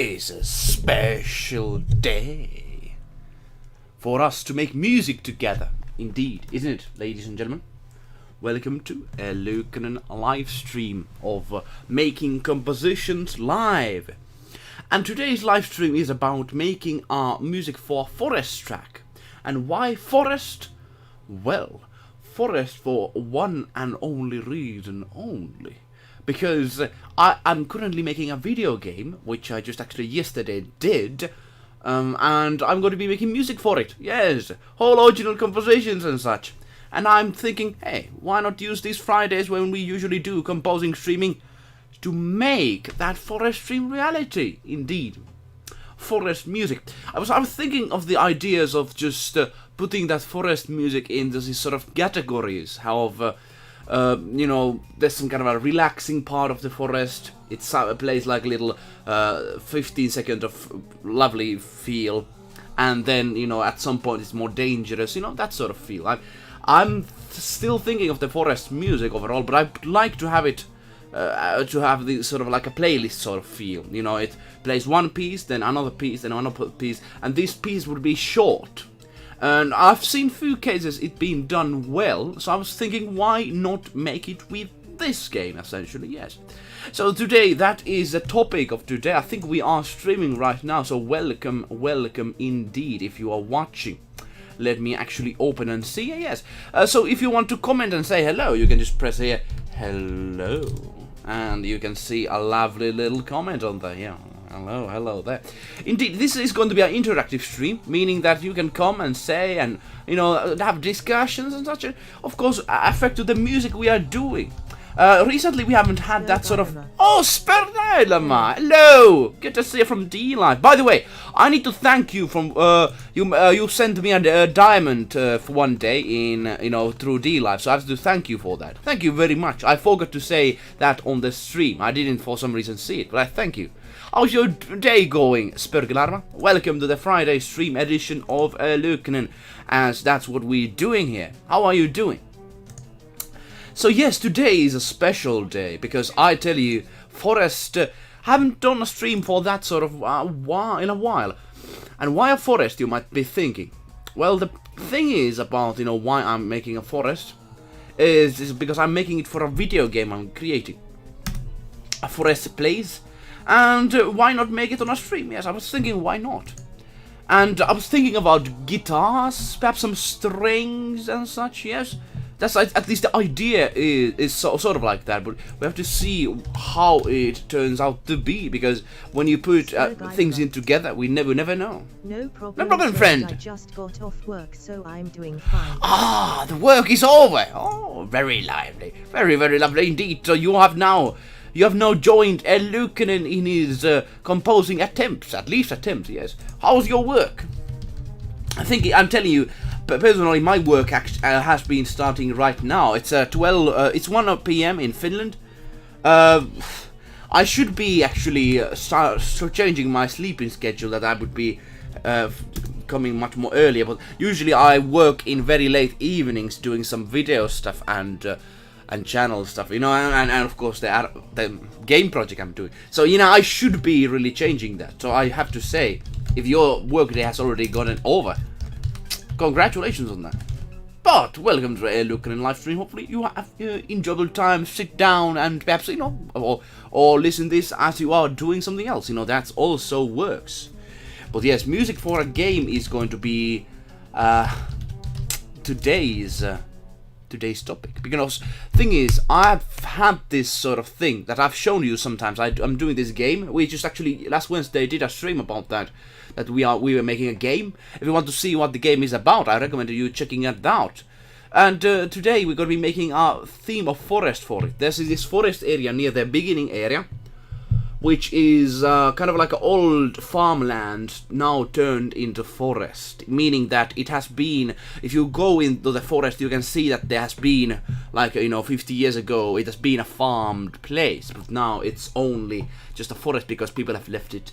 is a special day for us to make music together. Indeed, isn't it, ladies and gentlemen? Welcome to eluukkanen live stream of making compositions live. And today's live stream is about making our music for forest track. And why forest? Well, forest for one and only reason only. Because I'm currently making a video game, which I just actually yesterday did, and I'm going to be making music for it. Yes, whole original compositions and such. And I'm thinking, hey, why not use these Fridays when we usually do composing streaming to make that forest stream reality? Indeed, forest music. I was thinking of the ideas of just putting that forest music into these sort of categories. How there's some kind of a relaxing part of the forest. It plays like a little 15 seconds of lovely feel, and then at some point it's more dangerous. That sort of feel. I'm still thinking of the forest music overall, but I'd like to have it to have the sort of like a playlist sort of feel. It plays one piece, then another piece, then another piece, and this piece would be short. And I've seen few cases it being done well, so I was thinking, why not make it with this game, essentially, yes. So today, that is the topic of today. I think we are streaming right now, so welcome indeed if you are watching. Let me actually open and see, yes. So if you want to comment and say hello, you can just press here, hello. And you can see a lovely little comment on there, yeah. Hello there. Indeed, this is going to be an interactive stream, meaning that you can come and say and, have discussions and such. Of course, affect to the music we are doing. Recently, we haven't had that sort of... Oh, Spernelama! Hello! Good to see you from D-Live. By the way, I need to thank you from... you sent me a diamond for one day in, through D-Live, so I have to thank you for that. Thank you very much. I forgot to say that on the stream. I didn't for some reason see it, but I thank you. How's your day going, Spörgelarma? Welcome to the Friday stream edition of eluukkanen, as that's what we're doing here. How are you doing? So yes, today is a special day, because I tell you, Forest haven't done a stream for that sort of in a while. And why a forest, you might be thinking? Well, the thing is about, why I'm making a forest, is because I'm making it for a video game I'm creating. A forest plays. And why not make it on a stream? Yes, I was thinking, why not? And I was thinking about guitars, perhaps some strings and such, yes. That's at least the idea is sort of like that, but we have to see how it turns out to be, because when you put things in together, we never know. No problem, friend. I just got off work, so I'm doing fine. Ah, the work is over. Oh, very lively. Very, very lovely indeed. So you have now joined eluukkanen in his composing attempts, at least attempts, yes. How's your work? I'm telling you, personally, my work has been starting right now. It's 1 p.m. in Finland. I should be actually changing my sleeping schedule, that I would be coming much more earlier, but usually I work in very late evenings doing some video stuff and channel stuff, and of course the game project I'm doing. So, I should be really changing that. So I have to say, if your workday has already gotten over, congratulations on that. But welcome to eluukkanen live stream. Hopefully you have enjoyable time, sit down and perhaps, or listen this as you are doing something else. That also works. But yes, music for a game is going to be today's topic, because thing is, I've had this sort of thing that I've shown you sometimes. I'm doing this game. We just actually last Wednesday did a stream about that we were making a game. If you want to see what the game is about, I recommend you checking it out. And today we're going to be making a theme of forest for it. There's this forest area near the beginning area, which is kind of like an old farmland now turned into forest, meaning that it has been, if you go into the forest, you can see that there has been, 50 years ago, it has been a farmed place, but now it's only just a forest because people have left it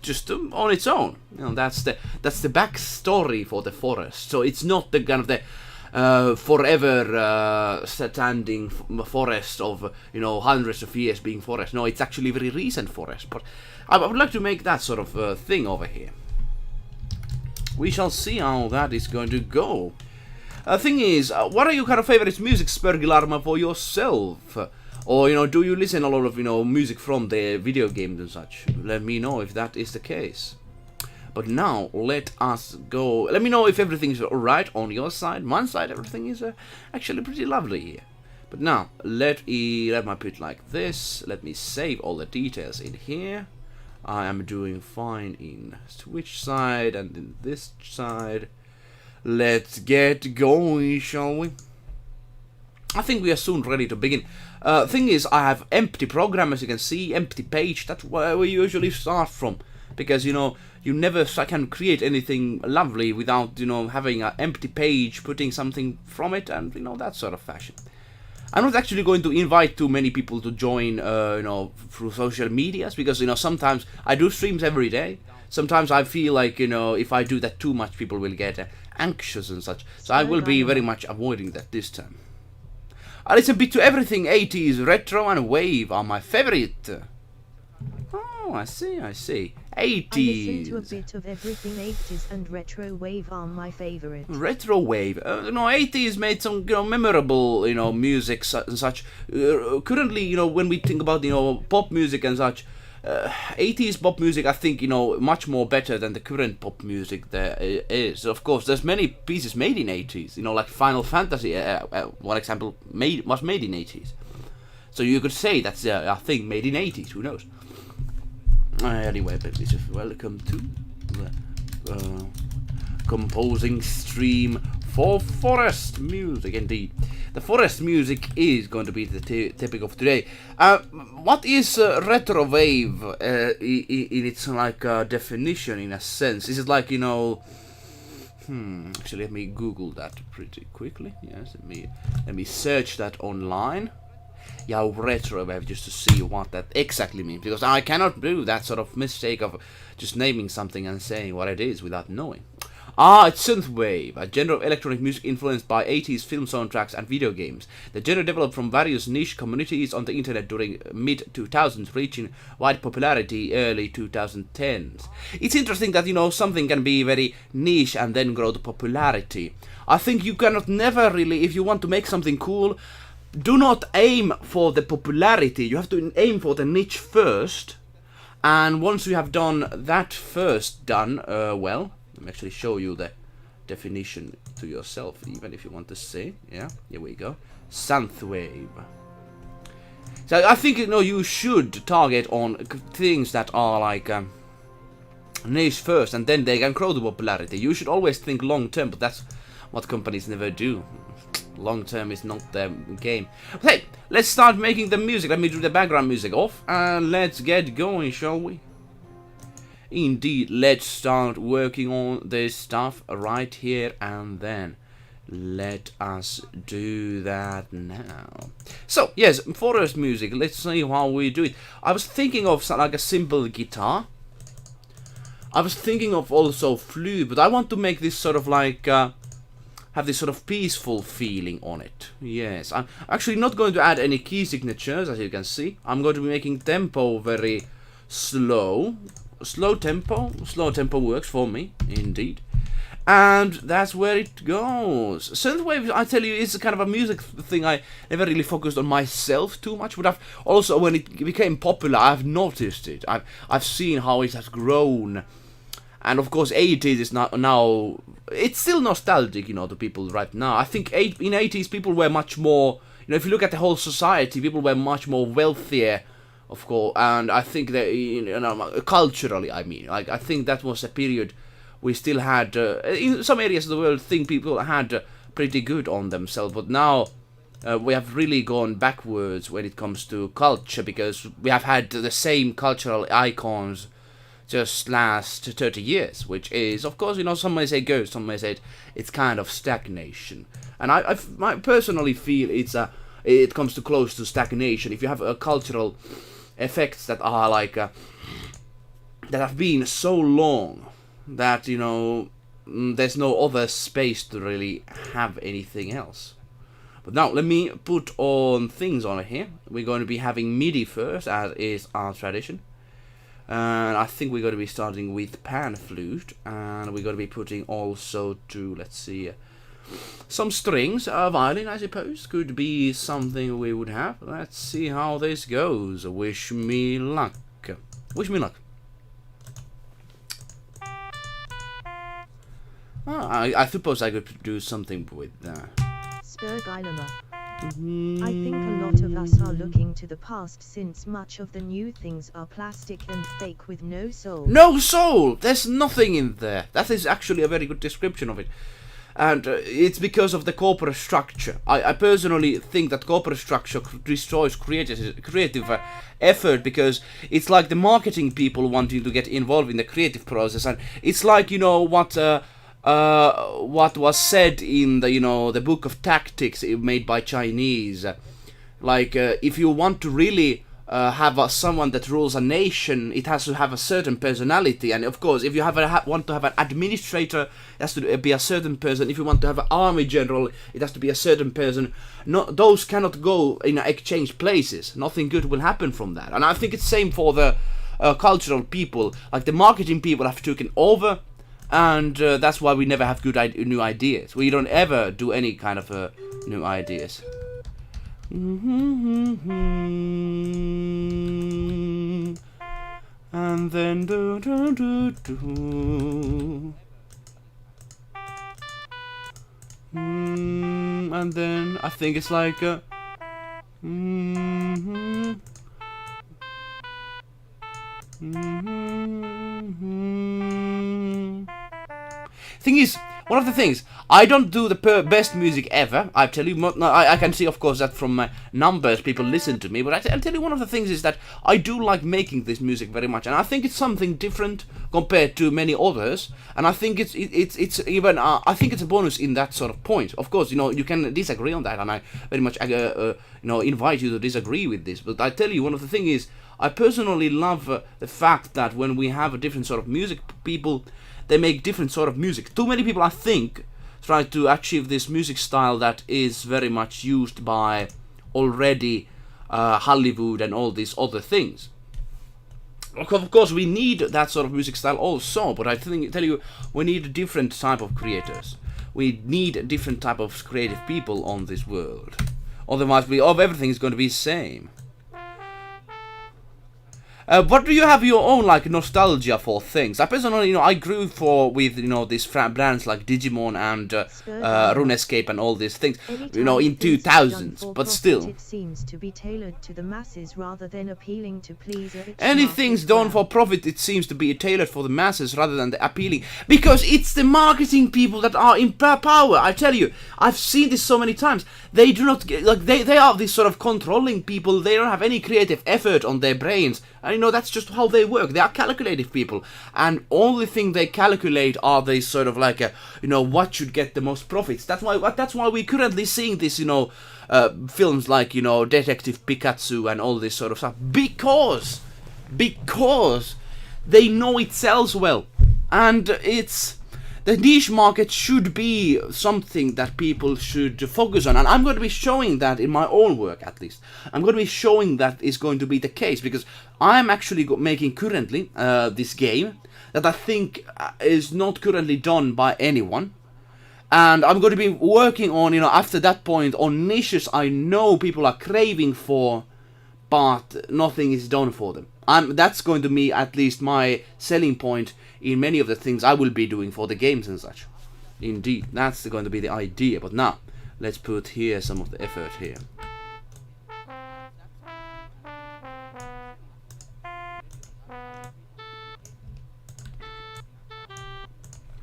just on its own. That's the backstory for the forest. So it's not the kind of the forever standing forest of hundreds of years being forest. No, it's actually very recent forest. But I would like to make that sort of thing over here. We shall see how that is going to go. Thing is, what are your kind of favorite music, Spurgilarma, for yourself? Or, do you listen a lot of, music from the video games and such? Let me know if that is the case. But now, let us go. Let me know if everything is alright on your side. My side, everything is actually pretty lovely here. But now, let me put it like this. Let me save all the details in here. I am doing fine in Switch side and in this side. Let's get going, shall we? I think we are soon ready to begin. Thing is, I have empty program, as you can see, empty page. That's where we usually start from. Because, you never can create anything lovely without, having an empty page, putting something from it, and, that sort of fashion. I'm not actually going to invite too many people to join, through social medias, because, sometimes I do streams every day. Sometimes I feel like, if I do that too much, people will get anxious and such. So I will be very much avoiding that this time. I listen a bit to everything 80s, retro and wave are my favorite. Oh, I see. 80s. I listen to a bit of everything 80s and retro wave are my favorite. Retro wave. 80s made some memorable music and such. Currently, when we think about pop music and such, 80s pop music I think much more better than the current pop music there is. Of course, there's many pieces made in 80s. Like Final Fantasy, one example, was made in 80s. So you could say that's a thing made in 80s. Who knows? Anyway, baby, just welcome to the composing stream for forest music. Indeed, the forest music is going to be the topic of today. What is retro wave in its definition, in a sense? Is it like actually, let me Google that pretty quickly. Yes, let me search that online. Yeah, retro wave, just to see what that exactly means, because I cannot do that sort of mistake of just naming something and saying what it is without knowing. It's synthwave, a genre of electronic music influenced by 80s film soundtracks and video games. The genre developed from various niche communities on the internet during mid-2000s, reaching wide popularity early 2010s. It's interesting that, something can be very niche and then grow to popularity. I think you cannot never really, if you want to make something cool, do not aim for the popularity. You have to aim for the niche first. And once you have done that well, let me actually show you the definition to yourself, even if you want to see. Yeah, here we go. Synthwave. So I think you should target on things that are niche first, and then they can grow to popularity. You should always think long term, but that's what companies never do. Long term is not the game. Okay, let's start making the music. Let me do the background music off, and let's get going, shall we? Indeed, let's start working on this stuff right here and then. Let us do that now. So, yes, forest music. Let's see how we do it. I was thinking of a simple guitar. I was thinking of also flute, but I want to make this sort of have this sort of peaceful feeling on it. Yes, I'm actually not going to add any key signatures, as you can see. I'm going to be making tempo very slow. Slow tempo works for me, indeed. And that's where it goes. Synthwave, I tell you, is kind of a music thing I never really focused on myself too much, but I've also, when it became popular, I've noticed it. I've seen how it has grown. And of course, 80s is now it's still nostalgic, to people right now. I think in 80s people were much more, if you look at the whole society, people were much more wealthier, of course. And I think that, culturally, I mean, I think that was a period we still had, in some areas of the world, think people had pretty good on themselves. But now we have really gone backwards when it comes to culture, because we have had the same cultural icons just last 30 years, which is, of course, some may say good, some may say it's kind of stagnation. And I personally feel it comes to close to stagnation. If you have cultural effects that are that have been so long that, there's no other space to really have anything else. But now let me put on things on here. We're going to be having MIDI first, as is our tradition. And I think we're going to be starting with pan flute, and we're going to be putting also to, let's see, some strings. A violin, I suppose, could be something we would have. Let's see how this goes. Wish me luck. Wish me luck. I suppose I could do something with that. I think a lot of us are looking to the past, since much of the new things are plastic and fake with no soul. No soul! There's nothing in there. That is actually a very good description of it. And it's because of the corporate structure. I personally think that corporate structure destroys creative effort, because it's like the marketing people wanting to get involved in the creative process. And it's like, you know, what was said in the, you know, the book of tactics made by Chinese. Like, if you want to really have someone that rules a nation, it has to have a certain personality. And of course, if you want to have an administrator, it has to be a certain person. If you want to have an army general, it has to be a certain person. No, those cannot go in exchange places. Nothing good will happen from that. And I think it's same for the cultural people. Like, the marketing people have taken over, and that's why we never have good new ideas. We don't ever do any kind of new ideas. And then do do do do. And then I think it's like Thing is, one of the things, I don't do the best music ever. I tell you, I can see, of course, that from my numbers people listen to me. But I'll tell you, one of the things is that I do like making this music very much, and I think it's something different compared to many others. And I think it's even I think it's a bonus in that sort of point. Of course, you know, you can disagree on that, and I very much you know, invite you to disagree with this. But I tell you, one of the things is, I personally love the fact that when we have a different sort of music, people, they make different sort of music. Too many people, I think, try to achieve this music style that is very much used by already Hollywood and all these other things. Of course, we need that sort of music style also, but I tell you, we need a different type of creators. We need a different type of creative people on this world. Otherwise, everything is going to be the same. What do you have your own, like, nostalgia for things? I personally, you know, I grew with, you know, these brands like Digimon and RuneScape and all these things, you know, in 2000s, but still. It seems to be tailored to the masses rather than appealing to please a rich Anything's done for profit, it seems to be tailored for the masses rather than the appealing. Because it's the marketing people that are in power, I tell you. I've seen this so many times. They do not, like, they are these sort of controlling people. They don't have any creative effort on their brains. And you know, that's just how they work. They are calculative people, and only thing they calculate are they sort of like, you know, what should get the most profits. That's why we're currently seeing this, you know, films like, you know, Detective Pikachu and all this sort of stuff, because they know it sells well, and it's. The niche market should be something that people should focus on, and I'm going to be showing that in my own work, at least. I'm going to be showing that is going to be the case, because I'm actually making currently this game that I think is not currently done by anyone. And I'm going to be working on, you know, after that point, on niches I know people are craving for, but nothing is done for them. That's going to be at least my selling point in many of the things I will be doing for the games and such. Indeed, that's going to be the idea. But now, let's put here some of the effort here.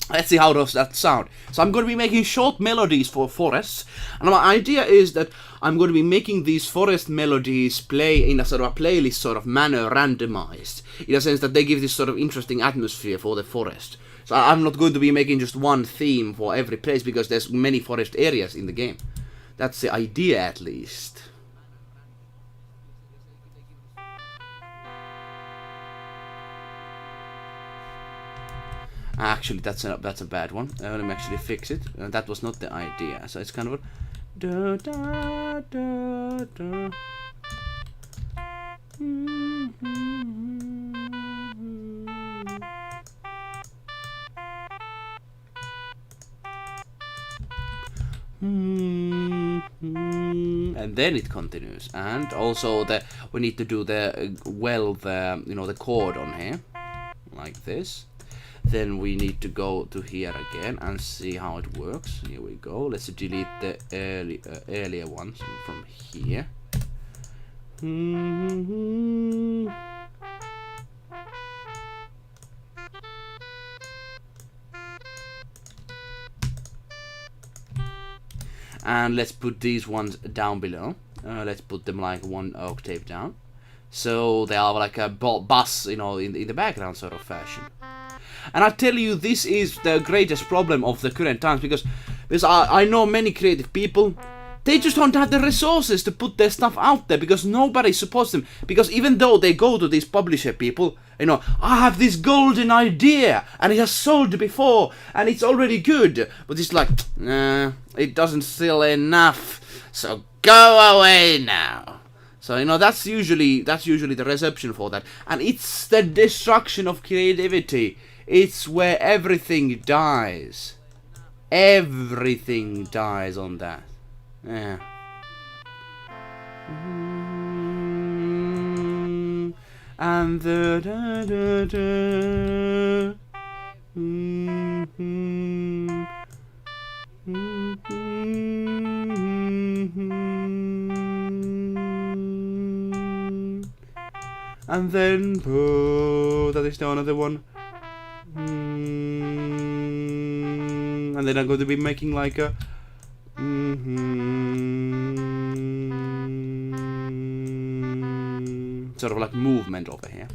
Let's see how does that sound. So I'm going to be making short melodies for forests, and my idea is that I'm going to be making these forest melodies play in a sort of a playlist sort of manner, randomized, in a sense that they give this sort of interesting atmosphere for the forest. So I'm not going to be making just one theme for every place, because there's many forest areas in the game. That's the idea, at least. Actually, that's a bad one. Let me actually fix it. That was not the idea. So it's kind of a da da da da. And then it continues, and also we need to do the the chord on here, like this. Then we need to go to here again and see how it works. Here we go. Let's delete the earlier ones from here. And let's put these ones down below. Let's put them like 1 octave down, so they are like a bass, in the background sort of fashion. And I tell you, this is the greatest problem of the current times, because I know many creative people. They just don't have the resources to put their stuff out there, because nobody supports them. Because even though they go to these publisher people, I have this golden idea, and it has sold before, and it's already good, but it's like, nah, it doesn't sell enough, so go away now. So that's usually the reception for that, and it's the destruction of creativity. It's where everything dies. Everything dies on that. Yeah. And the da da da. And then that is the another one. And then I'm going to be making like a sort of like movement over here.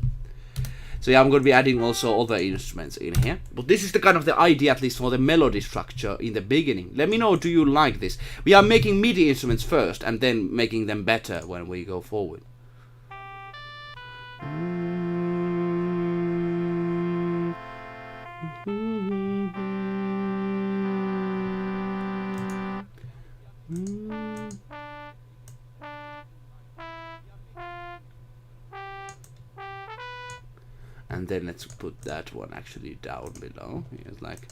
So yeah, I'm going to be adding also other instruments in here. But this is the kind of the idea, at least for the melody structure in the beginning. Let me know, do you like this? We are making MIDI instruments first, and then making them better when we go forward. And then let's put that one actually down below. It's like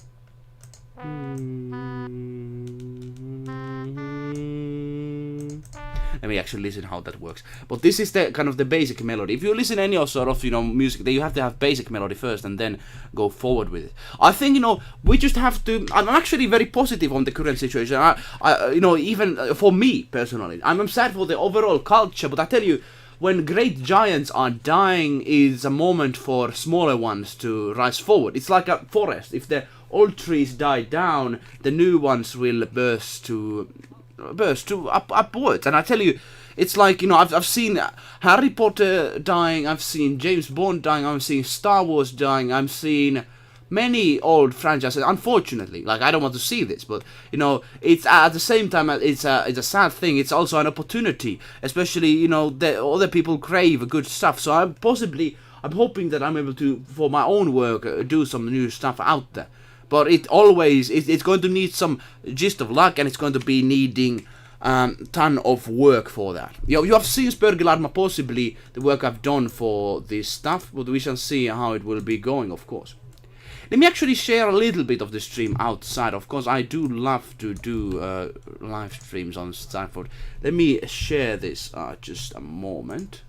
let me actually listen how that works. But this is the kind of the basic melody. If you listen any sort of music, then you have to have basic melody first and then go forward with it. I think we just have to. I'm actually very positive on the current situation. Even for me personally, I'm sad for the overall culture. But I tell you, when great giants are dying, is a moment for smaller ones to rise forward. It's like a forest. If the old trees die down, the new ones will burst upwards. And I tell you, it's like I've seen Harry Potter dying, I've seen James Bond dying, I've seen Star Wars dying, I've seen many old franchises. Unfortunately, like, I don't want to see this, but it's at the same time it's a sad thing. It's also an opportunity, especially the other people crave good stuff. So I'm hoping that I'm able to, for my own work, do some new stuff out there. But it's going to need some gist of luck, and it's going to be needing ton of work for that. You have seen Spörgelarma, possibly the work I've done for this stuff, but we shall see how it will be going, of course. Let me actually share a little bit of the stream outside. Of course, I do love to do live streams on Stanford. Let me share this just a moment.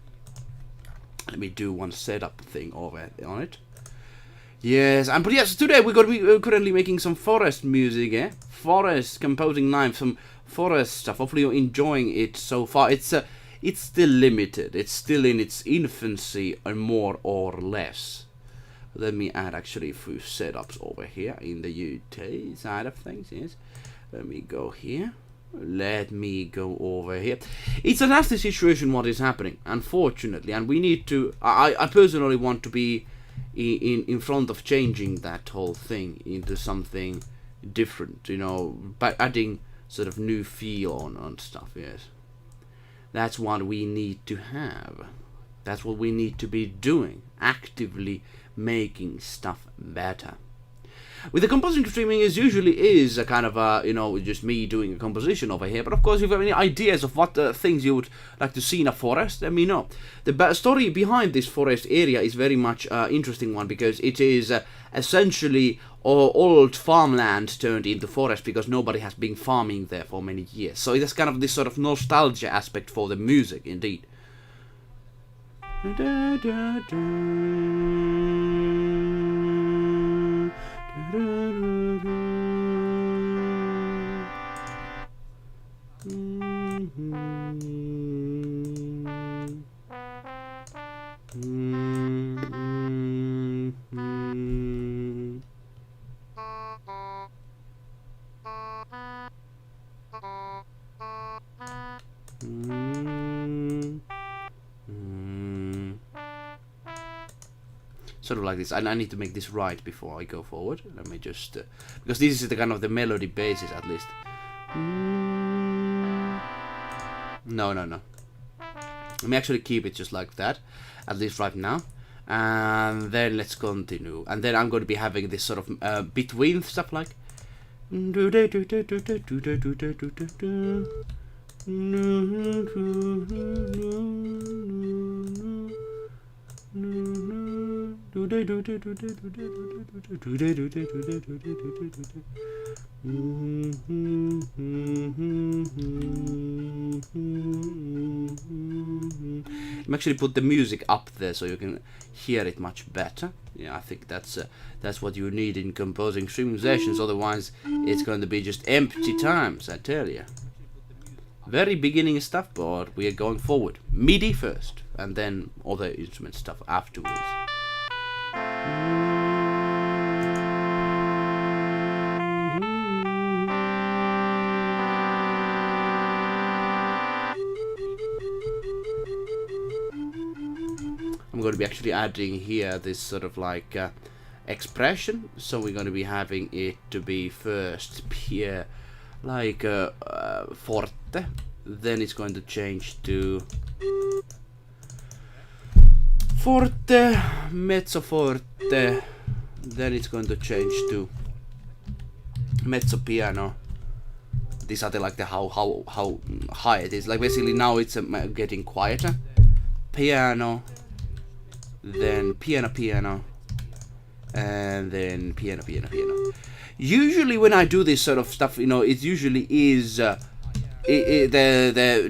Let me do one setup thing over on it. Yes, but yes, today we're going to be currently making some forest music, forest, composing knife, some forest stuff. Hopefully you're enjoying it so far. It's still limited. It's still in its infancy, more or less. Let me add actually a few setups over here in the UT side of things. Yes, let me go here. Let me go over here. It's a nasty situation what is happening, unfortunately, and we need to. I personally want to be in front of changing that whole thing into something different. By adding sort of new feel on stuff. Yes, that's what we need to have. That's what we need to be doing, actively making stuff better. With the compositing streaming, is usually is a kind of a, you know, just me doing a composition over here. But of course, if you have any ideas of what things you would like to see in a forest, let me know. The story behind this forest area is very much interesting one, because it is essentially old farmland turned into forest, because nobody has been farming there for many years. So it has kind of this sort of nostalgia aspect for the music, indeed. Sort of like this. I need to make this right before I go forward. Let me just because this is the kind of the melody basis, at least. No. Let me actually keep it just like that, at least right now. And then let's continue. And then I'm going to be having this sort of between stuff like. I'm actually put the music up there so you can hear it much better. Yeah, I think that's what you need in composing streaming sessions. Otherwise, it's going to be just empty times, I tell you. Very beginning stuff, but we are going forward. MIDI first, and then other instrument stuff afterwards. I'm going to be actually adding here this sort of like expression. So we're going to be having it to be first here, like forte. Then it's going to change to forte, mezzo forte. Then it's going to change to mezzo piano. These are the how high it is. Like basically now it's getting quieter. Piano. Then piano, and then piano. Usually when I do this sort of stuff, you know, it usually is the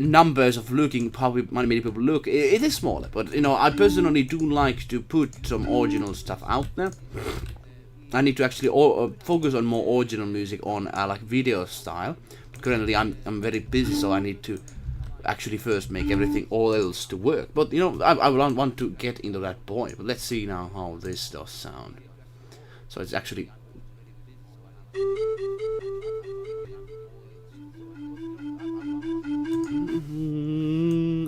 numbers of looking how many people look. It is smaller, but you know, I personally do like to put some original stuff out there. I need to actually focus on more original music on like video style. Currently, I'm very busy, so I need to actually first make everything all else to work. But you know, I want to get into that point. But let's see now how this does sound. So it's actually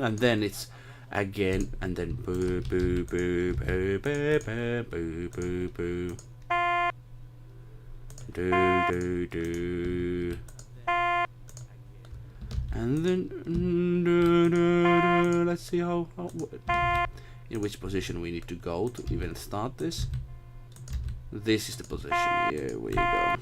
and then it's again, and then boo boo boo boo boo boo boo boo boo do do do. And then let's see how in which position we need to go to even start this. This is the position. Here we go.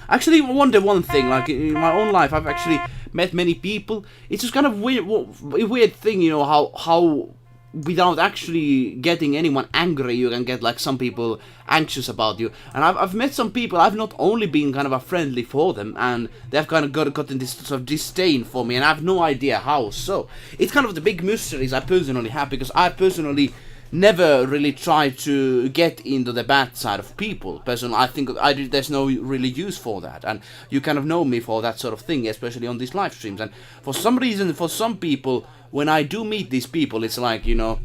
Actually, I wonder one thing. Like in my own life, I've actually met many people. It's just kind of weird thing, you know, how without actually getting anyone angry, you can get like some people anxious about you. And I've met some people, I've not only been kind of a friendly for them, and they've kind of gotten this sort of disdain for me, and I have no idea how. So it's kind of the big mysteries I personally have, because I personally never really tried to get into the bad side of people. Personally, I think there's no really use for that, and you kind of know me for that sort of thing, especially on these live streams. And for some reason, for some people, when I do meet these people, it's like, you know,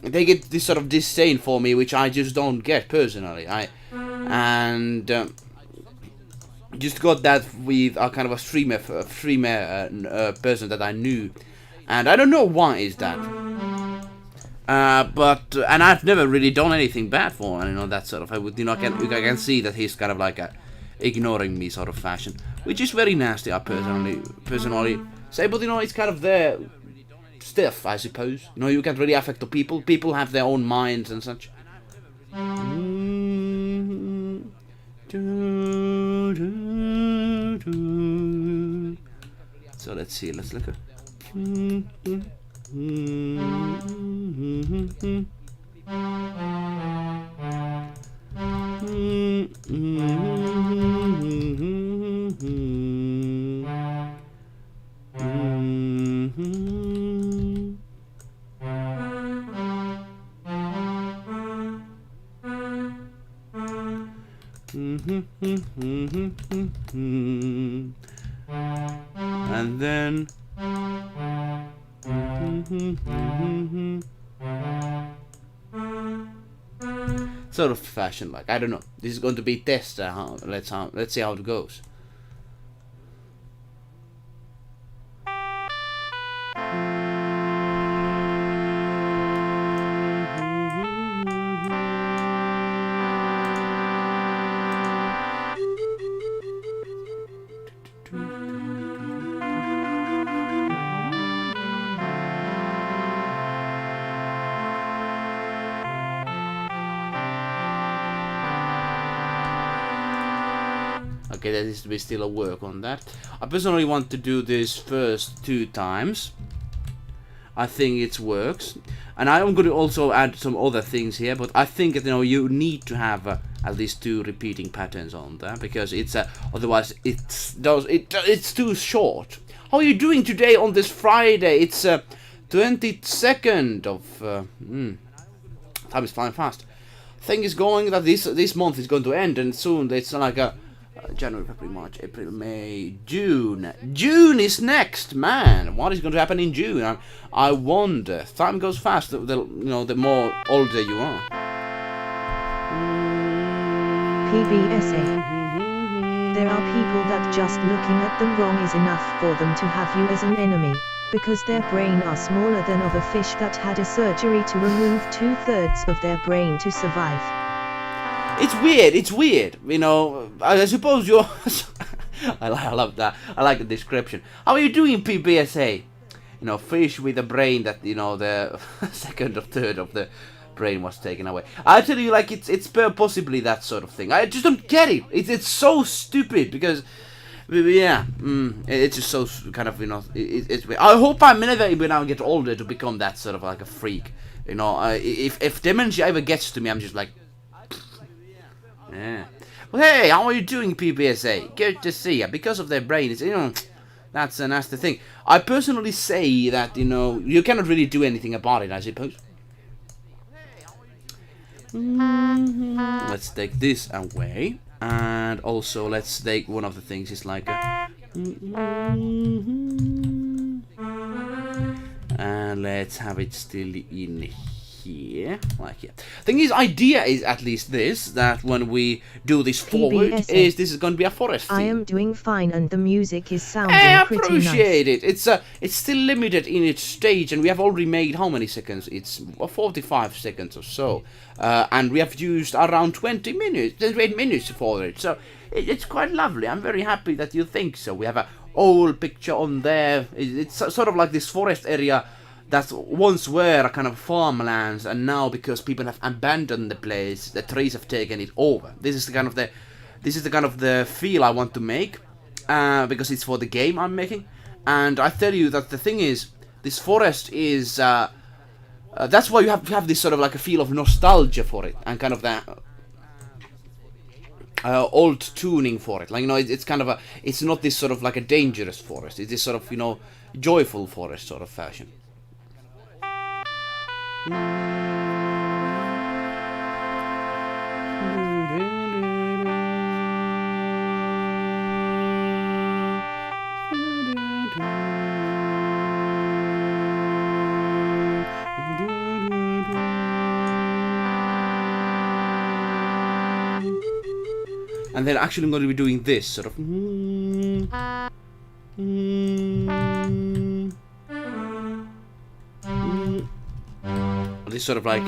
they get this sort of disdain for me, which I just don't get personally. Just got that with a kind of a streamer person that I knew, and I don't know why is that. And I've never really done anything bad for him, you know, that sort of. I can see that he's kind of like ignoring me sort of fashion, which is very nasty. I personally say, but you know, it's kind of their stuff, I suppose. You know, you can't really affect the people. People have their own minds and such. So let's see, let's look at. And then sort of fashion like, I don't know. This is going to be test. Let's see how it goes. Okay, there needs to be still a work on that. I personally want to do this first 2 times. I think it works, and I'm going to also add some other things here. But I think you need to have at least 2 repeating patterns on there, because it's otherwise it's too short. How are you doing today on this Friday? It's 22nd of time is flying fast. Thing is going that this month is going to end, and soon it's like a January, February, March, April, May, June. June is next, man. What is going to happen in June? I wonder. Time goes fast. The more older you are. PBSA. There are people that just looking at them wrong is enough for them to have you as an enemy, because their brain are smaller than of a fish that had a surgery to remove 2/3 of their brain to survive. It's weird, I suppose you're... I love that. I like the description. How are you doing, PBSA? Fish with a brain that, the second or third of the brain was taken away. I tell you, like, it's possibly that sort of thing. I just don't get it. It's so stupid, because... Yeah, it's just so kind of, it's weird. I hope I'm never, when I get older, to become that sort of like a freak. If dementia ever gets to me, I'm just like... Yeah. Well, hey, how are you doing, PBSA? Good to see you. Because of their brain, it's, that's the thing. I personally say that, you cannot really do anything about it, I suppose. Let's take this away. And also, let's take one of the things is like a... And let's have it still in here, like here. Thing is, idea is at least this, that when we do this forward, this is going to be a forest theme. I am doing fine, and the music is sounding pretty nice. I appreciate it. It's still limited in its stage, and we have already made how many seconds? It's 45 seconds or so, and we have used around 28 minutes for it. So it's quite lovely. I'm very happy that you think so. We have a old picture on there. It's sort of like this forest area that once were kind of farmlands, and now because people have abandoned the place, the trees have taken it over. This is the kind of the feel I want to make, because it's for the game I'm making. And I tell you that the thing is, this forest is that's why you have this sort of like a feel of nostalgia for it, and kind of that old tuning for it. Like, it's kind of it's not this sort of like a dangerous forest. It's this sort of joyful forest sort of fashion. And then actually I'm going to be doing this sort of this sort of like,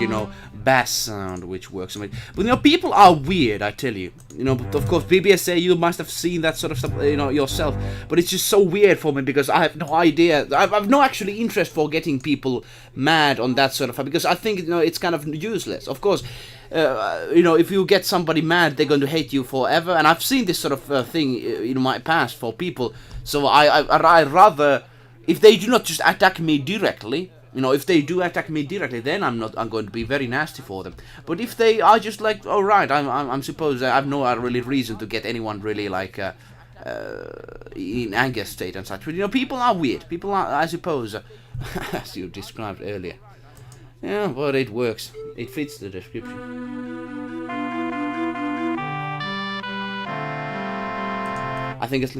bass sound which works on it. But you know, people are weird, I tell you. You know, but of course, BBSA, you must have seen that sort of stuff, you know, yourself. But it's just so weird for me because I have no idea. I've no actually interest for getting people mad on that sort of stuff because I think, you know, it's kind of useless. Of course, you know, if you get somebody mad, they're going to hate you forever. And I've seen this sort of thing in my past for people. So I rather, if they do not just attack me directly, you know, if they do attack me directly, then I'm going to be very nasty for them. But if they are just like, all right, I'm supposed I have no really reason to get anyone really like in anger state and such. But you know, people are weird. People are, I suppose, as you described earlier. Yeah, but it works. It fits the description. I think it's.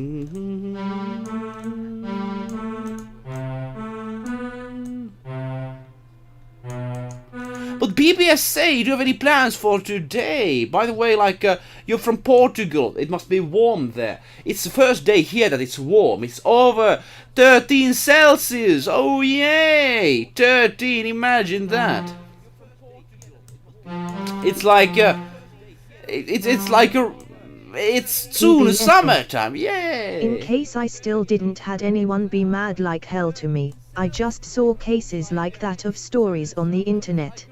But BBSA, do you have any plans for today? By the way, like, you're from Portugal. It must be warm there. It's the first day here that it's warm. It's over 13 Celsius. Oh, yay! 13, imagine that. It's like, it's like it's soon summertime. Yay! In case I still didn't had anyone be mad like hell to me, I just saw cases like that of stories on the internet.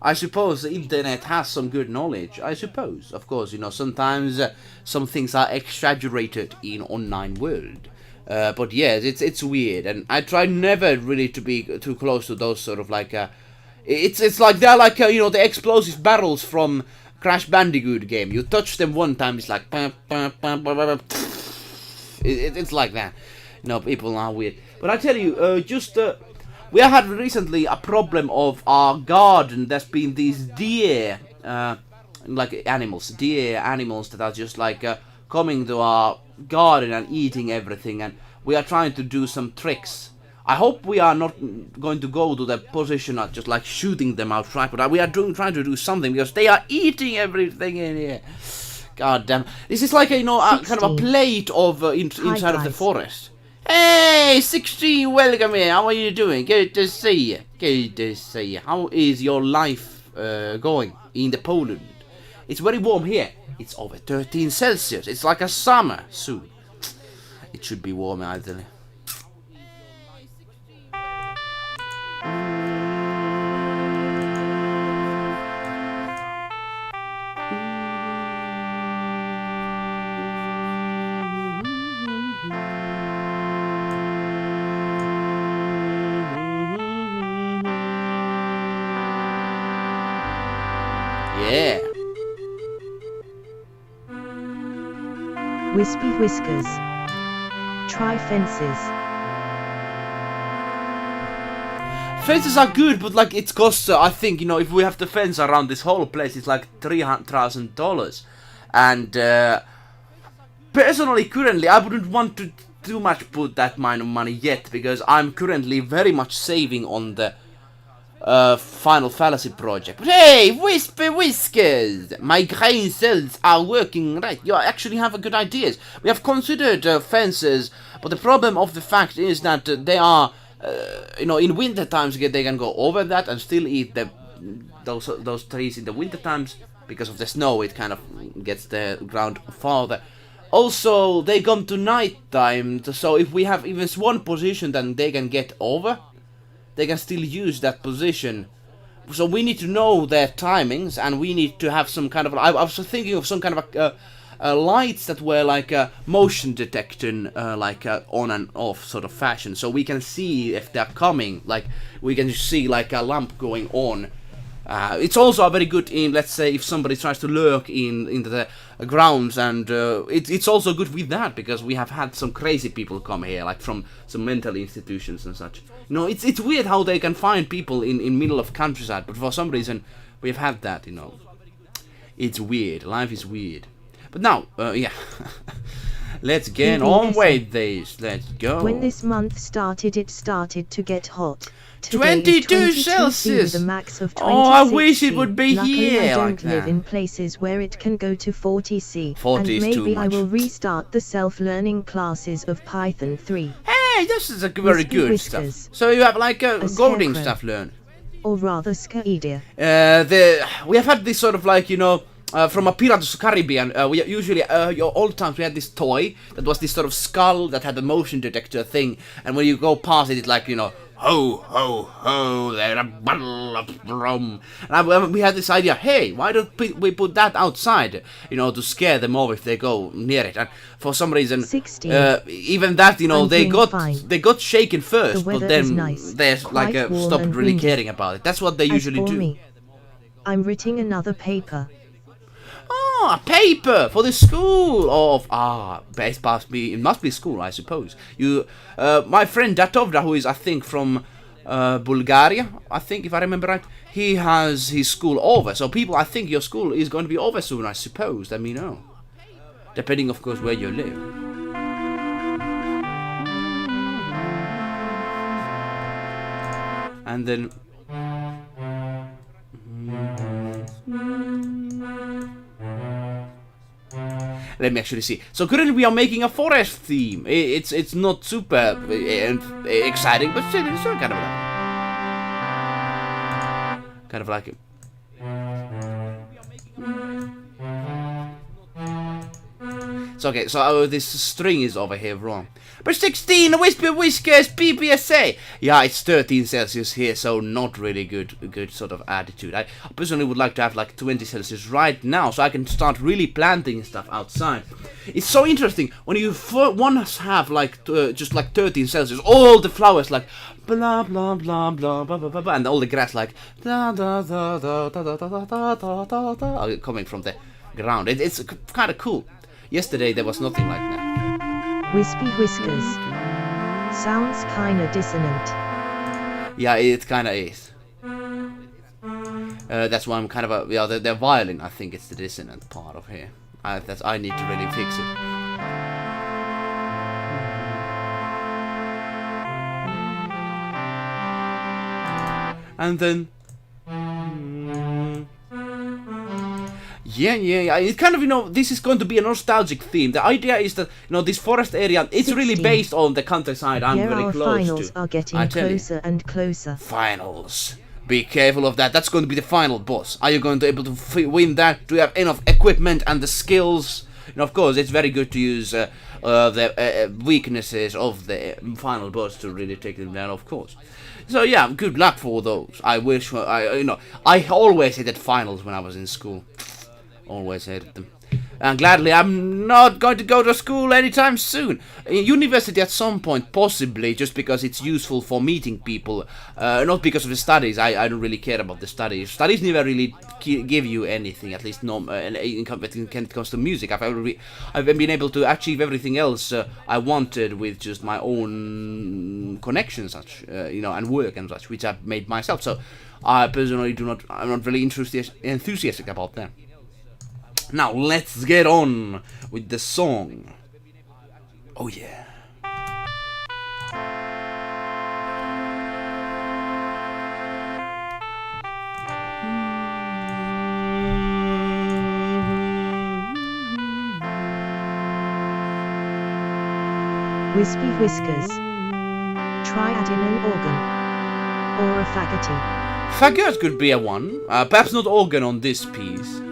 I suppose the internet has some good knowledge. I suppose, of course, you know, sometimes some things are exaggerated in online world. But yes, it's weird, and I try never really to be too close to those sort of like. It's like they're like you know, the explosive barrels from Crash Bandicoot game. You touch them one time, it's like. It's like that. No, people are weird. But I tell you, we have had recently a problem of our garden. There's been these deer animals that are just like coming to our garden and eating everything, and we are trying to do some tricks. I hope we are not going to go to the position of just like shooting them outright, but we are trying to do something because they are eating everything in here. God damn. This is like a, you know, kind of a plate of inside of the forest. Hey, 16, welcome here. How are you doing? Good to see you. Good to see you. How is your life going in the Poland? It's very warm here. It's over 13 Celsius. It's like a summer soon. It should be warmer, I tell you. Yeah. Wispy whiskers. Try fences. Fences are good, but like it costs, I think, you know, if we have the fence around this whole place, it's like $300,000. And personally, currently, I wouldn't want to too much put that kind of money yet, because I'm currently very much saving on the Final Fallacy project. But hey, Wispy Whiskers! My brain cells are working right. You actually have good ideas. We have considered fences, but the problem of the fact is that they are, you know, in winter times they can go over that and still eat those trees in the winter times. Because of the snow, it kind of gets the ground farther. Also, they come to night time, so if we have even one position that they can get over, they can still use that position. So we need to know their timings, and we need to have some kind of. I was thinking of some kind of lights that were like a motion detecting, like on and off sort of fashion, so we can see if they're coming. Like we can see like a lamp going on. It's also very good in, let's say, if somebody tries to lurk into the grounds, and it's also good with that, because we have had some crazy people come here, like from some mental institutions and such. You know, it's weird how they can find people in middle of countryside, but for some reason we've had that, you know. It's weird. Life is weird. But now, yeah. Let's get on with this. Let's go. When this month started, it started to get hot. 22 Celsius! The max of oh, I wish it would be Luckily, here I don't like that. live in places where it can go to 40 C. 40 and is maybe too much. I will restart the self-learning classes of Python 3. Hey, this is a very Wispy good whiskers. stuff. So you have like A coding scarecrow. stuff learned. or rather Skaedia? We have had this sort of like, you know, from a Pirates of the Caribbean, we usually, your old times, we had this toy that was this sort of skull that had a motion detector thing, and when you go past it, it's like, you know, ho, ho, ho, there's a bottle of rum. And we had this idea, hey, why don't we put that outside, you know, to scare them off if they go near it. And for some reason, 16. Even that, you know, I'm they doing fine. got shaken first, The but weather then is nice, they quite warm stopped and really windy. caring about it. That's what they As usually for do. me, I'm writing another paper. Oh, a paper for the school of it must be school, I suppose. You, my friend Datovda, who is I think from Bulgaria, I think if I remember right, he has his school over. So people, I think your school is going to be over soon, I suppose. Let me know, depending of course where you live. And then. Let me actually see. So currently we are making a forest theme. It's not super exciting, but still it's kind of like So okay, so this string is over here wrong. But 16, Whisper Whiskers, PPSA! Yeah, it's 13 Celsius here, so not really good sort of attitude. I personally would like to have like 20 Celsius right now, so I can start really planting stuff outside. It's so interesting, when you once have like, just like 13 Celsius, all the flowers like, blah blah blah blah blah blah blah, and all the grass like, da da da da da da da da da da da, coming from the ground. It's kind of cool. Yesterday there was nothing like that. Wispy Whiskers. Sounds kinda dissonant. Yeah, it kinda is. That's why I'm kind of the violin, I think it's the dissonant part of here. I need to really fix it. And then Yeah. It's kind of, you know, this is going to be a nostalgic theme. The idea is that, you know, this forest area, it's 16. really based on the countryside I'm Here very our close finals to. are getting I tell you. closer and closer. Finals. Be careful of that. That's going to be the final boss. Are you going to be able to win that? Do you have enough equipment and the skills? And of course, it's very good to use the weaknesses of the final boss to really take them down, of course. So yeah, good luck for those. I wish, I always hated finals when I was in school. Always hated them. And gladly, I'm not going to go to school anytime soon. In university at some point, possibly, just because it's useful for meeting people. Not because of the studies. I don't really care about the studies. Studies never really give you anything, at least when it comes to music. I've been able to achieve everything else I wanted with just my own connections, such and work and such, which I've made myself. So I personally I'm not really enthusiastic about that. Now let's get on with the song. Oh yeah. Wispy Whiskers. Try adding an organ. Or a faggoty. Faggot could be a one. Perhaps not organ on this piece.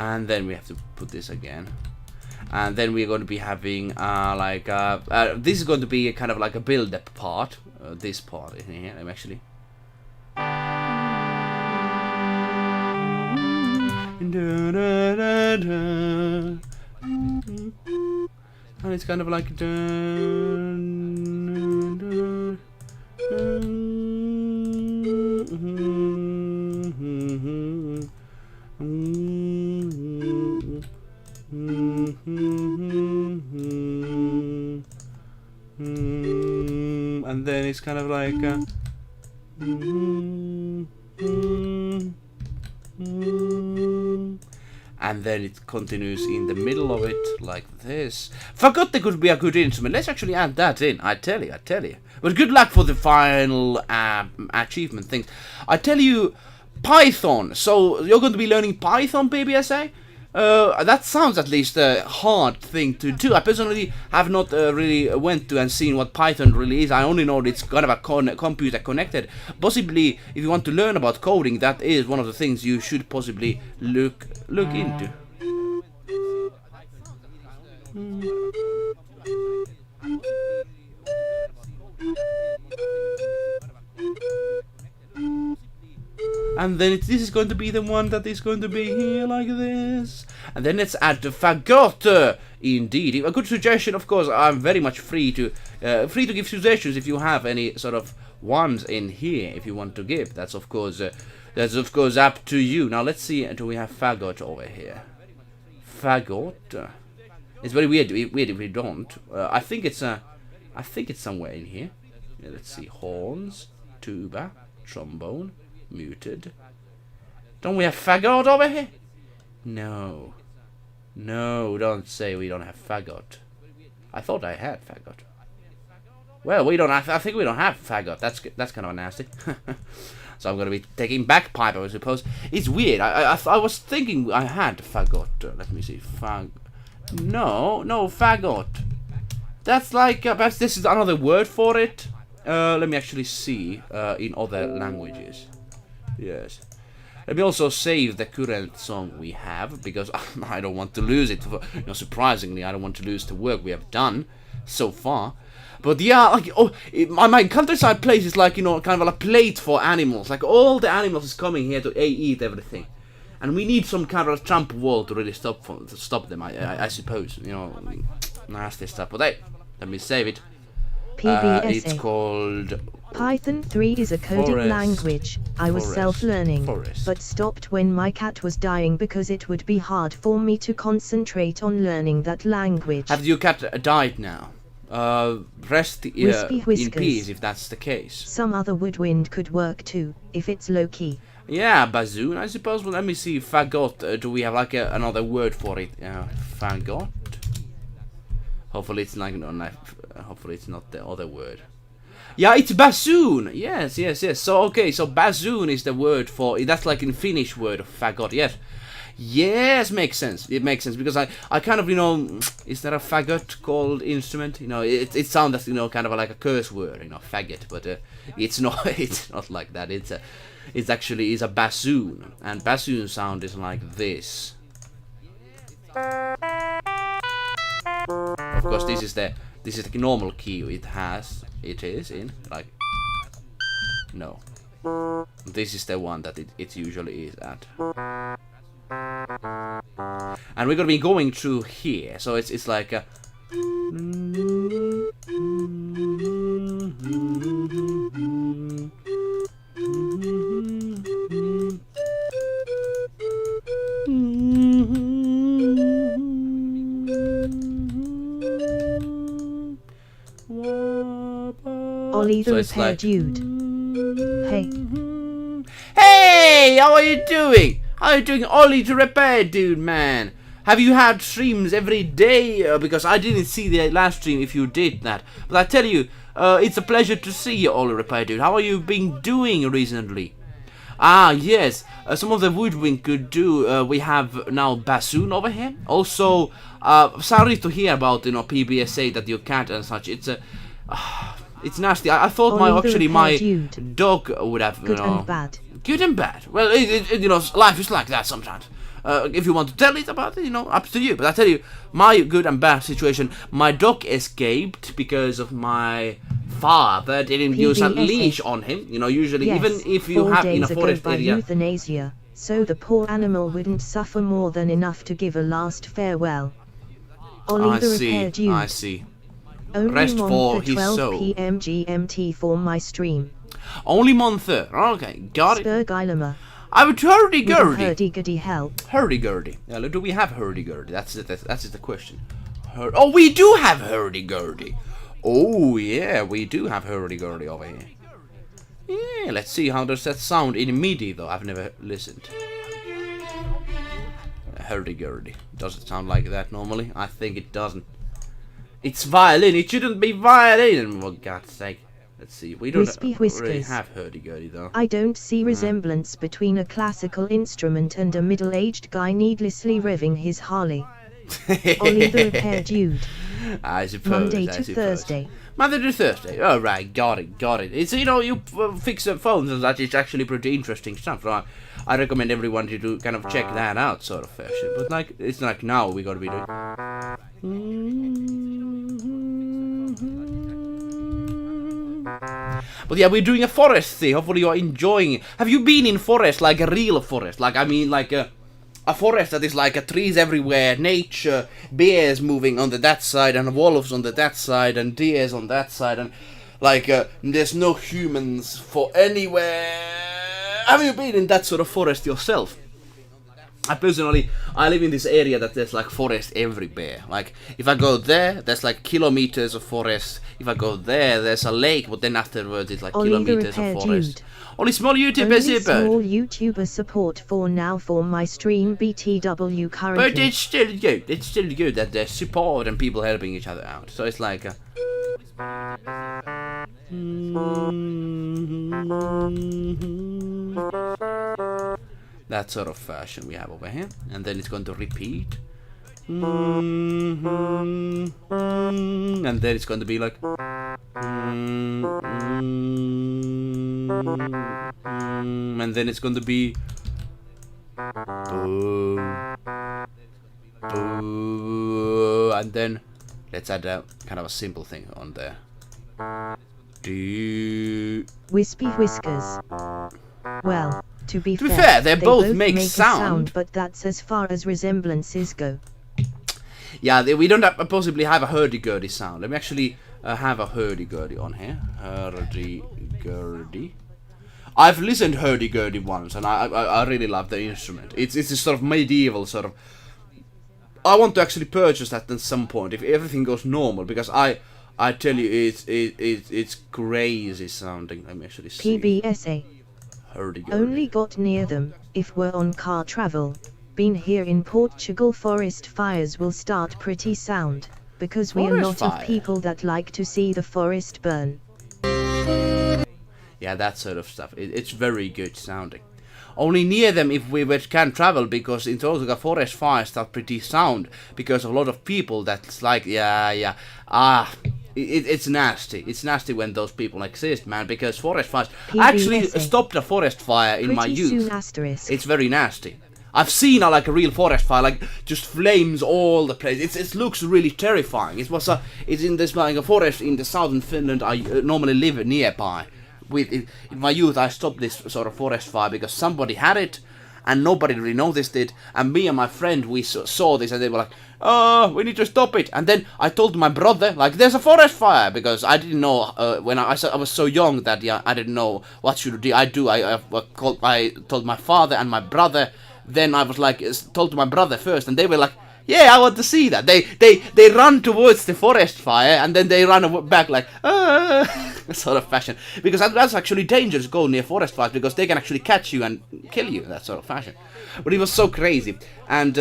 And then we have to put this again, and then we're going to be having this is going to be kind of like a build-up part. This part in here, I'm actually. And it's kind of like. And then it's kind of like And then it continues in the middle of it like this. Fagotte could be a good instrument. Let's actually add that in. I tell you. But good luck for the final achievement things. I tell you, Python. So you're going to be learning Python, PBSA? That sounds at least a hard thing to do. I personally have not really went to and seen what Python really is. I only know it's kind of a computer connected. Possibly, if you want to learn about coding, that is one of the things you should possibly look into. And then this is going to be the one that is going to be here like this. And then let's add the fagotte. Indeed, a good suggestion. Of course, I'm very much free to give suggestions if you have any sort of ones in here. If you want to give, that's of course up to you. Now let's see. Do we have fagot over here? Fagot. It's very weird if we don't. I think it's somewhere in here. Yeah, let's see. Horns, tuba, trombone. Muted. Don't we have fagot over here? No. No, don't say we don't have fagot. I thought I had fagot. Well, we don't have, I think we don't have fagot. That's kind of nasty. So I'm going to be taking bagpipe, I suppose. It's weird. I was thinking I had fagot. Let me see. No, fagot. That's like, perhaps this is another word for it. Let me actually see in other languages. Yes. Let me also save the current song we have, because I don't want to lose it. Surprisingly, I don't want to lose the work we have done so far. But yeah, like, my countryside place is like, kind of a plate for animals. Like, all the animals is coming here to eat everything. And we need some kind of trump wall to really stop them, I suppose. Nasty stuff. But hey, let me save it. PBSA. It's called Python 3 is a coding language. I was self-learning, but stopped when my cat was dying because it would be hard for me to concentrate on learning that language. Have your cat died now? Rest in peace if that's the case. Some other woodwind could work too, if it's low-key. Yeah, bassoon, I suppose. Well, let me see. Fagot. Do we have like another word for it? Fagot. Hopefully it's like hopefully it's not the other word. Yeah, it's bassoon. Yes. So okay, so bassoon is the word for it. That's like in Finnish word of fagot. Yes, makes sense. It makes sense because I kind of is there a fagot called instrument? It sounds kind of like a curse word, faggot, but it's not. It's not like that. It's actually a bassoon, and bassoon sound is like this. Of course, this is the normal key it is in, like, no. This is the one that it usually is at. And we're gonna be going through here, so it's like a Ollie the repair dude. Hey, how are you doing? How are you doing, Ollie the repair dude, man? Have you had streams every day? Because I didn't see the last stream if you did that. But I tell you, it's a pleasure to see you, Ollie repair dude. How are you been doing recently? Ah, yes. Some of the woodwind could do. We have now bassoon over here. Also, sorry to hear about PBSA that your cat and such. It's nasty. I thought my dog would have good and bad. Good and bad. Well, life is like that sometimes. If you want to tell it about it, up to you. But I tell you, my good and bad situation. My dog escaped because of my father didn't use a leash on him. Usually, yes, even if you have in a forest area. Euthanasia, so the poor animal wouldn't suffer more than enough to give a last farewell. Ollie the repair dude. I see. Only Rest for his 12 soul. p.m. GMT for my stream. Only Month. Okay, got it. Spurgilema. I would hurdy-gurdy. Hurdy-gurdy help. Hurdy-gurdy. Yeah, do we have hurdy-gurdy? That's the question. Oh, we do have hurdy-gurdy. Oh, yeah, we do have hurdy-gurdy over here. Yeah, let's see how does that sound in MIDI, though. I've never listened. hurdy-gurdy. Does it sound like that normally? I think it doesn't. It's violin. It shouldn't be violin. For God's sake. Let's see. We don't really have hurdy-gurdy though. I don't see resemblance between a classical instrument and a middle-aged guy needlessly revving his Harley. Ollie the repair dude. I suppose. Monday to Thursday. Monday to Thursday. All right, got it. It's you fix the phones and that. It's actually pretty interesting stuff. So I recommend everyone to kind of check that out, sort of fashion. But like, it's like now we gotta be doing. But yeah, we're doing a forest thing. Hopefully you're enjoying it. Have you been in forest, like a real forest? Like, I mean, like a forest that is like trees everywhere, nature, bears moving on that side, and wolves on that side, and deers on that side, and like there's no humans for anywhere. Have you been in that sort of forest yourself? I live in this area that there's like forest everywhere. Like, if I go there, there's like kilometers of forest. If I go there, there's a lake, but then afterwards it's like kilometers of forest. Only small YouTubers here, small YouTuber support for now for my stream BTW currently. But it's still good. It's still good that there's support and people helping each other out. So it's like that sort of fashion we have over here, and then it's going to repeat, and then it's going to be like, and then it's going to be, and then let's add a kind of a simple thing on there. Wispy whiskers. Well, to be fair, they both make sound, but that's as far as resemblances go. Yeah, we don't possibly have a hurdy-gurdy sound. Let me actually have a hurdy-gurdy on here. Hurdy-gurdy. I've listened hurdy-gurdy once, and I really love the instrument. It's this sort of medieval sort of. I want to actually purchase that at some point if everything goes normal, because I tell you it's crazy sounding. Let me actually see. PBSA. Only got near them if we're on car travel. Been here in Portugal. Forest fires will start pretty sound, because we are not of people that like to see the forest burn. Yeah, that sort of stuff. It's very good sounding. Only near them if we can travel, because in Portugal forest fires start pretty sound because of a lot of people that's like it's nasty. It's nasty when those people exist, man, because forest fires. I actually stopped a forest fire in my youth. It's very nasty. I've seen like a real forest fire, like just flames all the place. It looks really terrifying. It's in this like a forest in the southern Finland I normally live nearby. In my youth, I stopped this sort of forest fire because somebody had it, and nobody really noticed it. And me and my friend, we saw this, and they were like, "Oh, we need to stop it." And then I told my brother, like, "There's a forest fire," because I didn't know when I was so young that I didn't know what should I do. I told my father and my brother. Then I was like, told my brother first, and they were like, "Yeah, I want to see that." They run towards the forest fire, and then they run back like, sort of fashion. Because that's actually dangerous to go near forest fires, because they can actually catch you and kill you, that sort of fashion. But it was so crazy. And,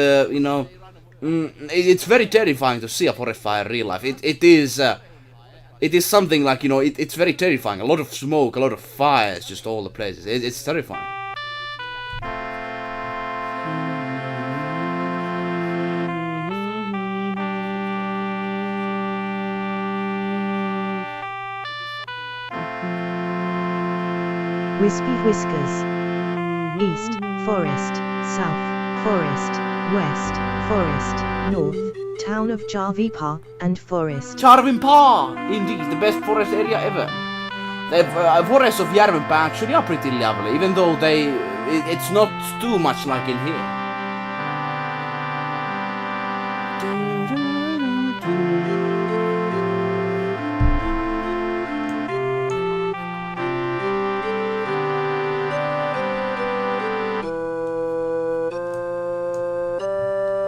it's very terrifying to see a forest fire in real life. It is something like, it's very terrifying. A lot of smoke, a lot of fires, just all the places. It's terrifying. Wispy whiskers. East, forest, south, forest, west, forest, north, town of Jarvipa, and forest. Jarvipa! Indeed, the best forest area ever. The forests of Järvenpää actually are pretty lovely, even though it's not too much like in here.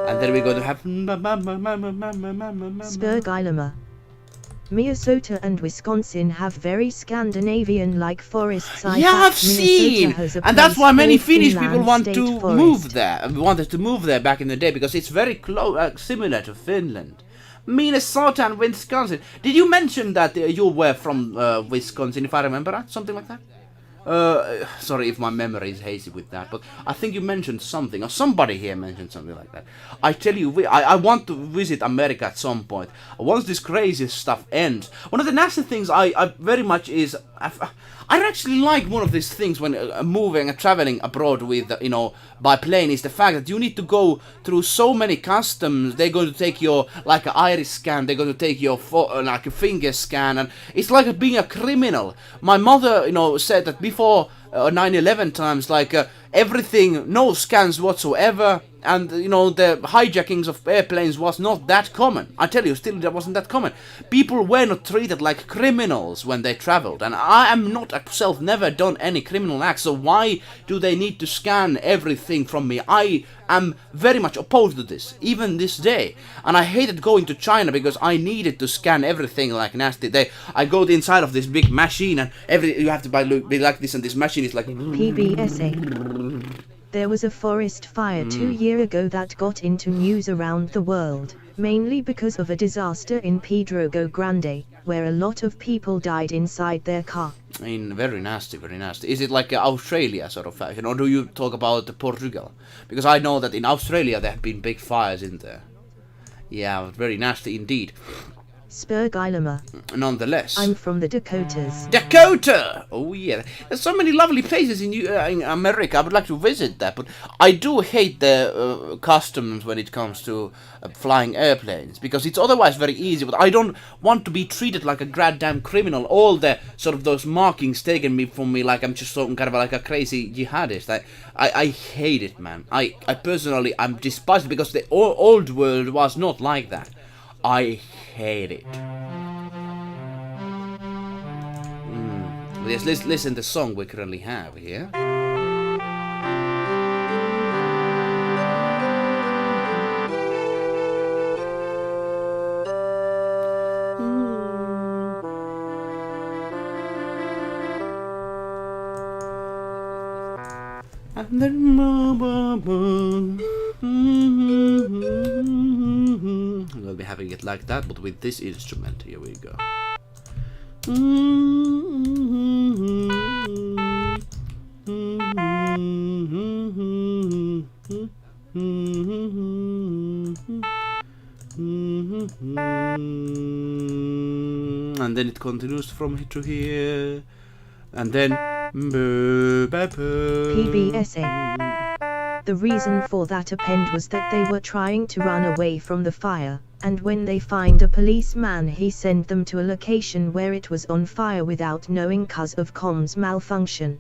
And then we're going to have Spurgilema. Minnesota and Wisconsin have very Scandinavian-like forests. Yeah, I've seen! And that's why many Finnish people want to move there. Wanted to move there back in the day, because it's very close, similar to Finland. Minnesota and Wisconsin. Did you mention that you were from Wisconsin, if I remember right? Something like that? Sorry if my memory is hazy with that, but I think you mentioned something, or somebody here mentioned something like that. I tell you, I want to visit America at some point. Once this crazy stuff ends. One of the nasty things I very much is... I actually like one of these things when moving and traveling abroad with, by plane, is the fact that you need to go through so many customs. They're going to take your, like, an iris scan, they're going to take your, like, a finger scan, and it's like being a criminal. My mother, said that before 9/11 times, like, everything, no scans whatsoever, and, the hijackings of airplanes was not that common. I tell you, still, that wasn't that common. People were not treated like criminals when they traveled, and I am not myself never done any criminal acts, so why do they need to scan everything from me? I am very much opposed to this, even this day. And I hated going to China because I needed to scan everything like nasty. I go inside of this big machine, and you have to be like this, and this machine is like... PBSA. There was a forest fire 2 years ago that got into news around the world, mainly because of a disaster in Pedro Grande, where a lot of people died inside their car. Very nasty, very nasty. Is it like Australia sort of fashion, or do you talk about Portugal? Because I know that in Australia there have been big fires in there. Yeah, very nasty indeed. Spurgilema. Nonetheless. I'm from the Dakotas. Dakota! Oh yeah, there's so many lovely places in America. I would like to visit that, but I do hate the customs when it comes to flying airplanes, because it's otherwise very easy, but I don't want to be treated like a goddamn criminal. All the sort of those markings taken from me like I'm just some kind of like a crazy jihadist. I hate it, man. I personally, I'm despised because the old world was not like that. I hate it. Yes, let's listen to the song we currently have here. And then we'll be having it like that, but with this instrument. Here we go. And then it continues from here to here, and then PBSA. The reason for that append was that they were trying to run away from the fire, and when they find a policeman he sent them to a location where it was on fire without knowing cause of comms malfunction.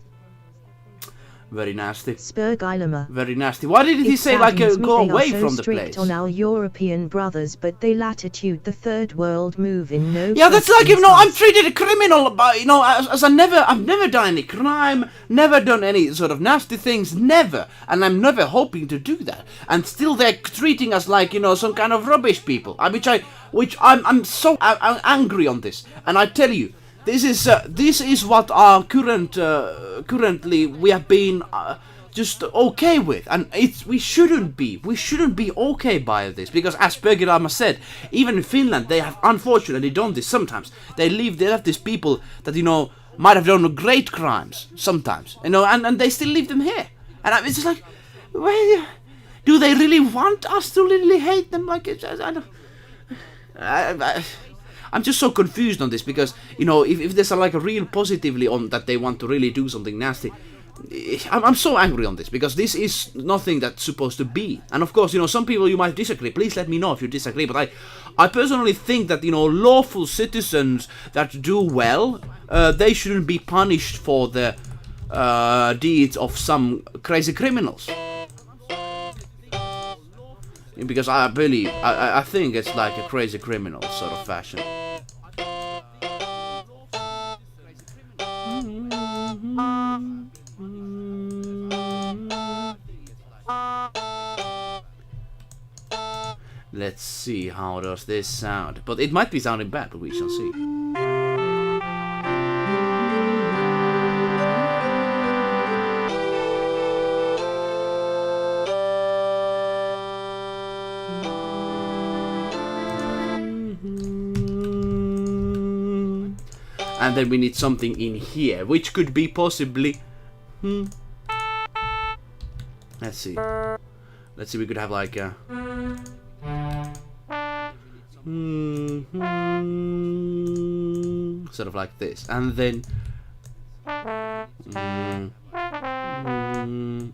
Very nasty. Spurgilema. Very nasty. Why didn't he say like go away from the place? On our European brothers, but they latitude the third world move in no. Yeah, that's like I'm treated a criminal, but as I've never done any crime, never done any sort of nasty things, never, and I'm never hoping to do that, and still they're treating us like some kind of rubbish people. I'm so angry on this, and I tell you. This is what our currently we have been just okay with, and we shouldn't be okay by this, because as Spurgilema said, even in Finland they have unfortunately done this sometimes. They left these people that might have done great crimes sometimes, and they still leave them here, and it's just like, well, do they really want us to really hate them? Like I'm just so confused on this, because if there's a real positively on that they want to really do something nasty, I'm so angry on this, because this is nothing that's supposed to be. And of course, some people you might disagree. Please let me know if you disagree. But I personally think that lawful citizens that do well, they shouldn't be punished for the deeds of some crazy criminals. Because I think it's like a crazy criminal sort of fashion. Let's see how does this sound. But it might be sounding bad, but we shall see. And then we need something in here, which could be possibly... Let's see. Let's see, we could have like a... Sort of like this. And then...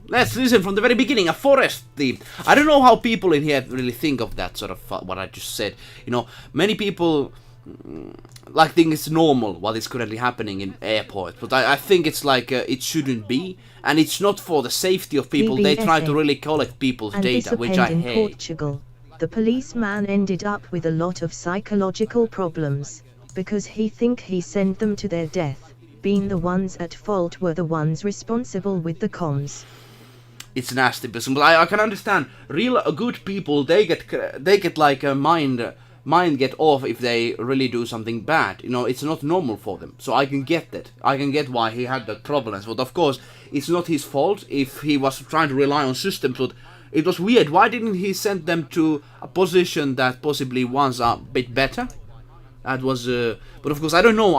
Let's listen from the very beginning, a forest theme. I don't know how people in here really think of that sort of what I just said. You know, many people... like think it's normal what is currently happening in airports, but I think it's like it shouldn't be, and it's not for the safety of people. They try to really collect people's data, which I hate. In Portugal, the policeman ended up with a lot of psychological problems, because he sent them to their death, being the ones at fault were the ones responsible with the comms. It's nasty, but I can understand. Real good people, they get like a mind get off if they really do something bad. You know, it's not normal for them. So I can get that. I can get why he had that problems. But of course, it's not his fault if he was trying to rely on systems. But it was weird. Why didn't he send them to a position that possibly was a bit better? That was... but of course, I don't know.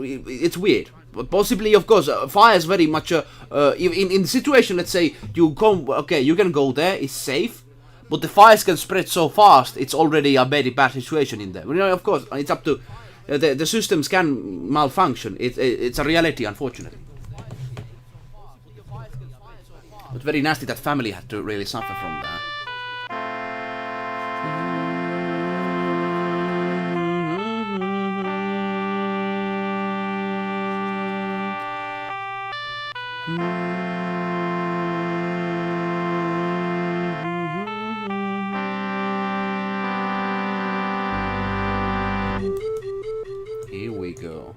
It's weird. But possibly, of course, fire is very much... in the situation, let's say, you can go there. It's safe. But the fires can spread so fast, it's already a very bad situation in there. You know, of course, it's up to... the systems can malfunction. It's a reality, unfortunately. But very nasty that family had to really suffer from that. Here we go.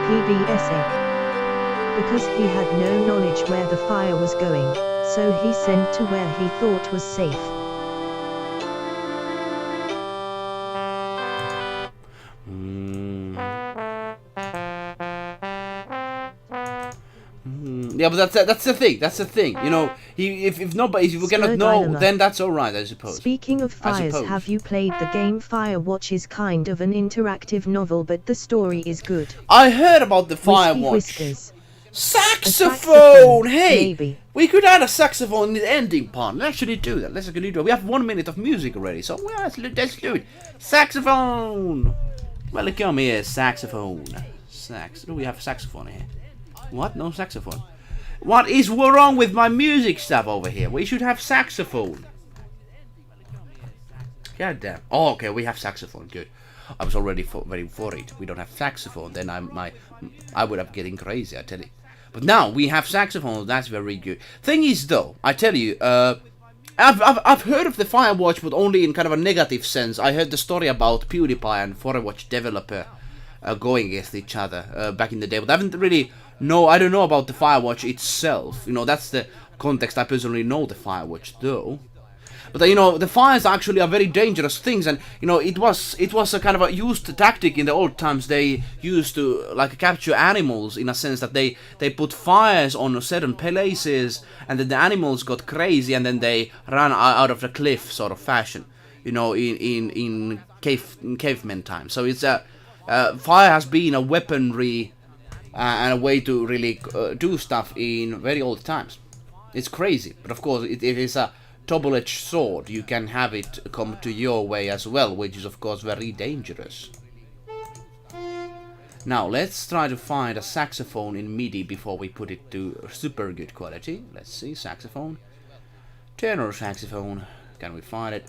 PBSA. Because he had no knowledge where the fire was going, so he sent to where he thought was safe. Yeah, but that's the thing. That's the thing. You know, if you cannot know, then that's all right, I suppose. Speaking of fires, have you played the game Firewatch? Is kind of an interactive novel, but the story is good. I heard about the Firewatch. Whiskers. Saxophone! Hey, maybe. We could add a saxophone in the ending part. Let's actually do that. Let's actually do it. We have 1 minute of music already, so let's do it. Saxophone. Welcome here, saxophone. Do we have a saxophone here? What? No saxophone. What is wrong with my music stuff over here? We should have saxophone. God damn. Oh, okay, we have saxophone. Good. I was already very worried. We don't have saxophone. Then I would have getting crazy, I tell you. But now we have saxophone. That's very good. Thing is, though, I tell you, I've heard of the Firewatch, but only in kind of a negative sense. I heard the story about PewDiePie and Firewatch developer going against each other back in the day, but I haven't really. No, I don't know about the Firewatch itself. You know, that's the context. I personally know the Firewatch, though. But you know, the fires actually are very dangerous things, and you know, it was a kind of a used tactic in the old times. They used to like capture animals in a sense that they put fires on certain places, and then the animals got crazy, and then they ran out of the cliff sort of fashion. You know, in caveman time. So it's fire has been a weaponry. And a way to really do stuff in very old times. It's crazy, but of course it is a double-edged sword. You can have it come to your way as well, which is of course very dangerous. Now let's try to find a saxophone in MIDI before we put it to super good quality. Let's see, saxophone. Tenor saxophone. Can we find it?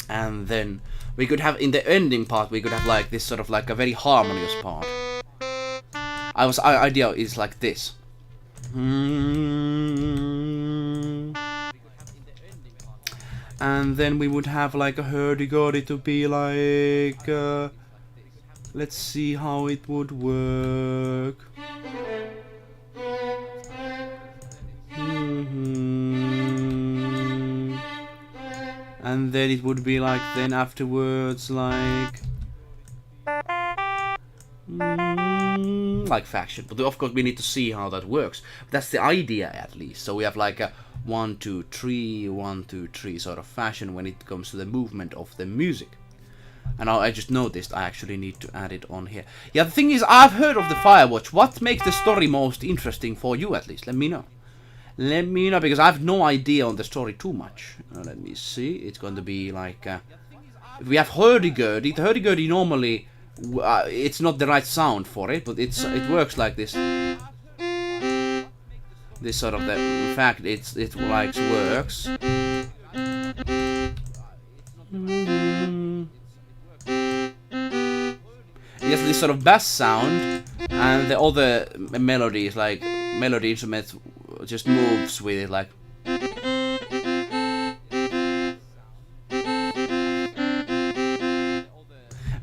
And then we could have in the ending part, we could have like this sort of like a very harmonious part. idea is like this. And then we would have like a hurdy-gurdy to be like, let's see how it would work. And then it would be like, then afterwards like faction. But of course we need to see how that works. But that's the idea at least. So we have like a 1, 2, 3, 1, 2, 3 sort of fashion when it comes to the movement of the music. And I just noticed I actually need to add it on here. Yeah, the thing is, I've heard of the Firewatch. What makes the story most interesting for you at least? Let me know. Let me know, because I have no idea on the story too much. Let me see. It's going to be like... we have hurdy-gurdy. The hurdy-gurdy normally... it's not the right sound for it, but it works like this. This sort of... in fact, it like works. Yes, this sort of bass sound, and the other melodies, like melody instruments, just moves with it, like.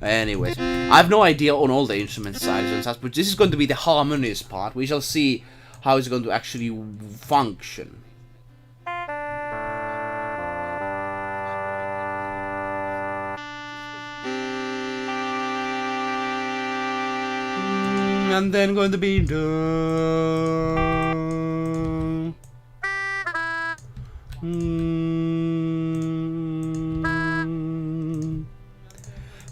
Anyways, I have no idea on all the instrument sides and such, but this is going to be the harmonious part. We shall see how it's going to actually function. And then going to be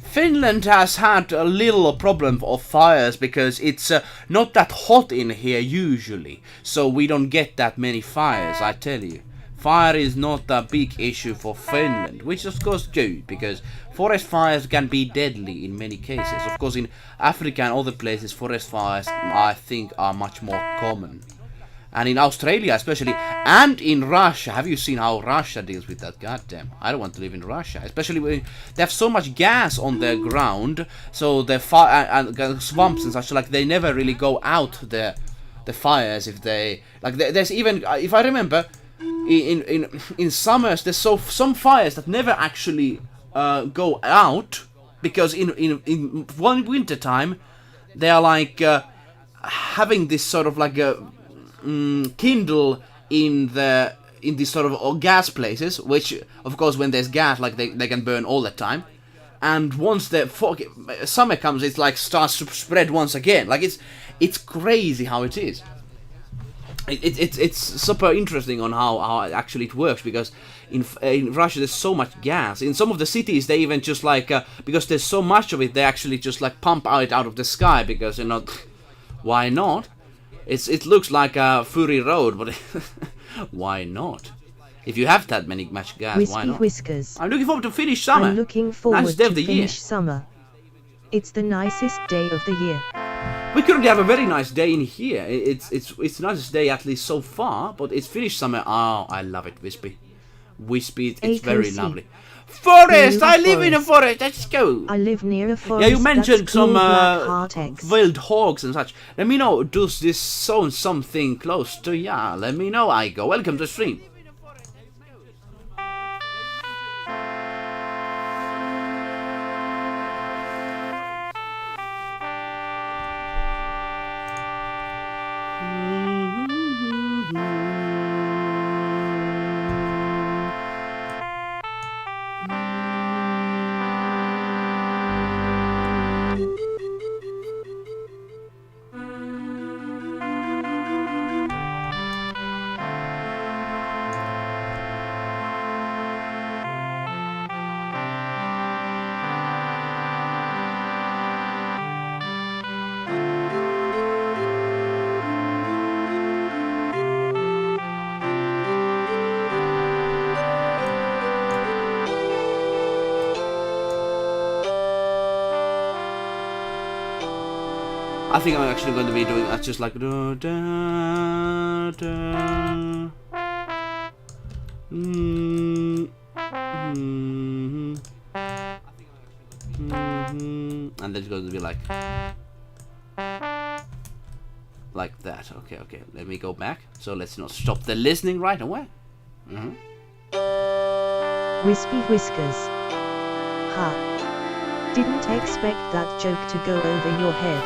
Finland has had a little problem of fires because it's not that hot in here usually, so we don't get that many fires, I tell you. Fire is not a big issue for Finland, which is of course good, because forest fires can be deadly in many cases. Of course in Africa and other places forest fires I think are much more common. And in Australia especially, and in Russia. Have you seen how Russia deals with that? Goddamn, I don't want to live in Russia. Especially when they have so much gas on the ground, so the fire and swamps and such, like they never really go out the fires if they... Like there's even, if I remember, in summers there's some fires that never actually go out, because in one winter time they are like having this sort of like a kindle in these sort of gas places, which of course when there's gas, like they can burn all the time. And once the summer comes, it like starts to spread once again. Like it's crazy how it is. It's super interesting on how actually it works, because in Russia there's so much gas. In some of the cities they even just like because there's so much of it, they actually just like pump it out of the sky, because you know, why not? It looks like a Fury Road, but why not? If you have that much gas, Whiskey why not? Whiskers. I'm looking forward to Finnish summer. I'm looking forward Nicest day to of the year. Finnish summer. It's the nicest day of the year. We currently have a very nice day in here. It's the nicest day at least so far, but it's Finnish summer. Oh, I love it, Wispy. Wispy, it's very lovely. Forest! I live in a forest, let's go! I live near a forest. Yeah, you mentioned some cool wild hogs and such. Let me know, does this sound something close to ya? Let me know, I go. Welcome to the stream. I think I'm actually going to be doing that, just like da, da, da. And then it's going to be like, like that. Okay, okay. Let me go back. So let's not stop the listening right away. Wispy whiskers. Ha. Didn't expect that joke to go over your head.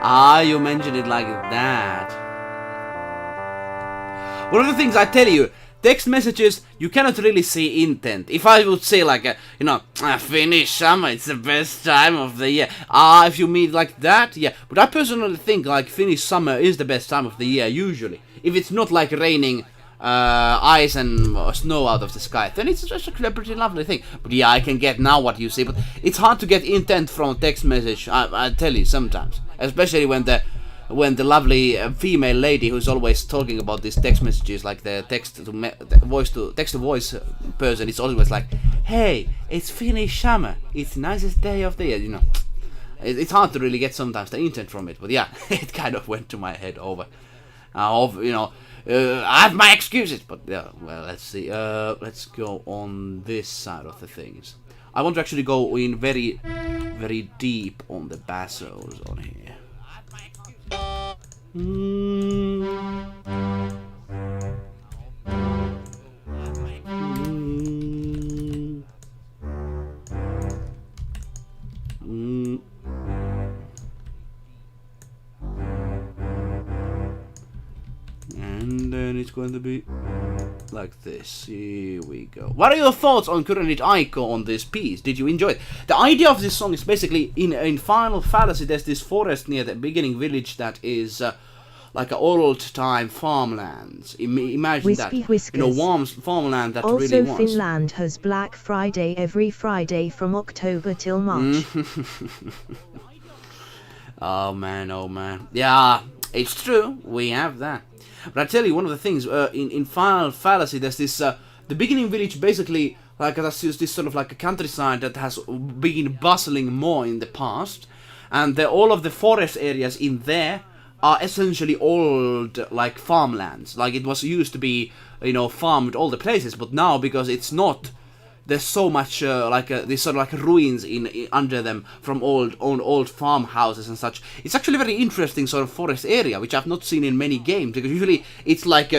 Ah, you mentioned it like that. One of the things I tell you, text messages, you cannot really see intent. If I would say like, Finnish summer, it's the best time of the year. If you mean like that, yeah. But I personally think like Finnish summer is the best time of the year, usually. If it's not like raining ice and snow out of the sky, then it's just a pretty lovely thing. But yeah, I can get now what you say, but it's hard to get intent from a text message, I tell you, sometimes. Especially when the lovely female lady who's always talking about these text messages, like the text to voice person, it's always like, hey, it's Finnish summer, it's the nicest day of the year, you know. It's hard to really get sometimes the intent from it, but yeah, it kind of went to my head over. I have my excuses, but yeah, well, let's see. Let's go on this side of the things. I want to actually go in very, very deep on the bassos on here. And then it's going to be like this. Here we go. What are your thoughts on current Aiko on this piece? Did you enjoy it? The idea of this song is basically in Final Fallacy. There's this forest near the beginning village that is like an old-time farmlands. Imagine Wispy that. whiskers. You know, warm farmland that Also, really wants. Finland has Black Friday every Friday from October till March. Oh man. Yeah, it's true. We have that. But I tell you, one of the things in Final Fallacy, there's this the beginning village basically like that's just this sort of like a countryside that has been bustling more in the past, and all of the forest areas in there are essentially old like farmlands. Like it was used to be, farmed all the places, but now because it's not. There's so much these sort of like ruins in under them from old farmhouses and such. It's actually a very interesting sort of forest area, which I've not seen in many games, because usually it's like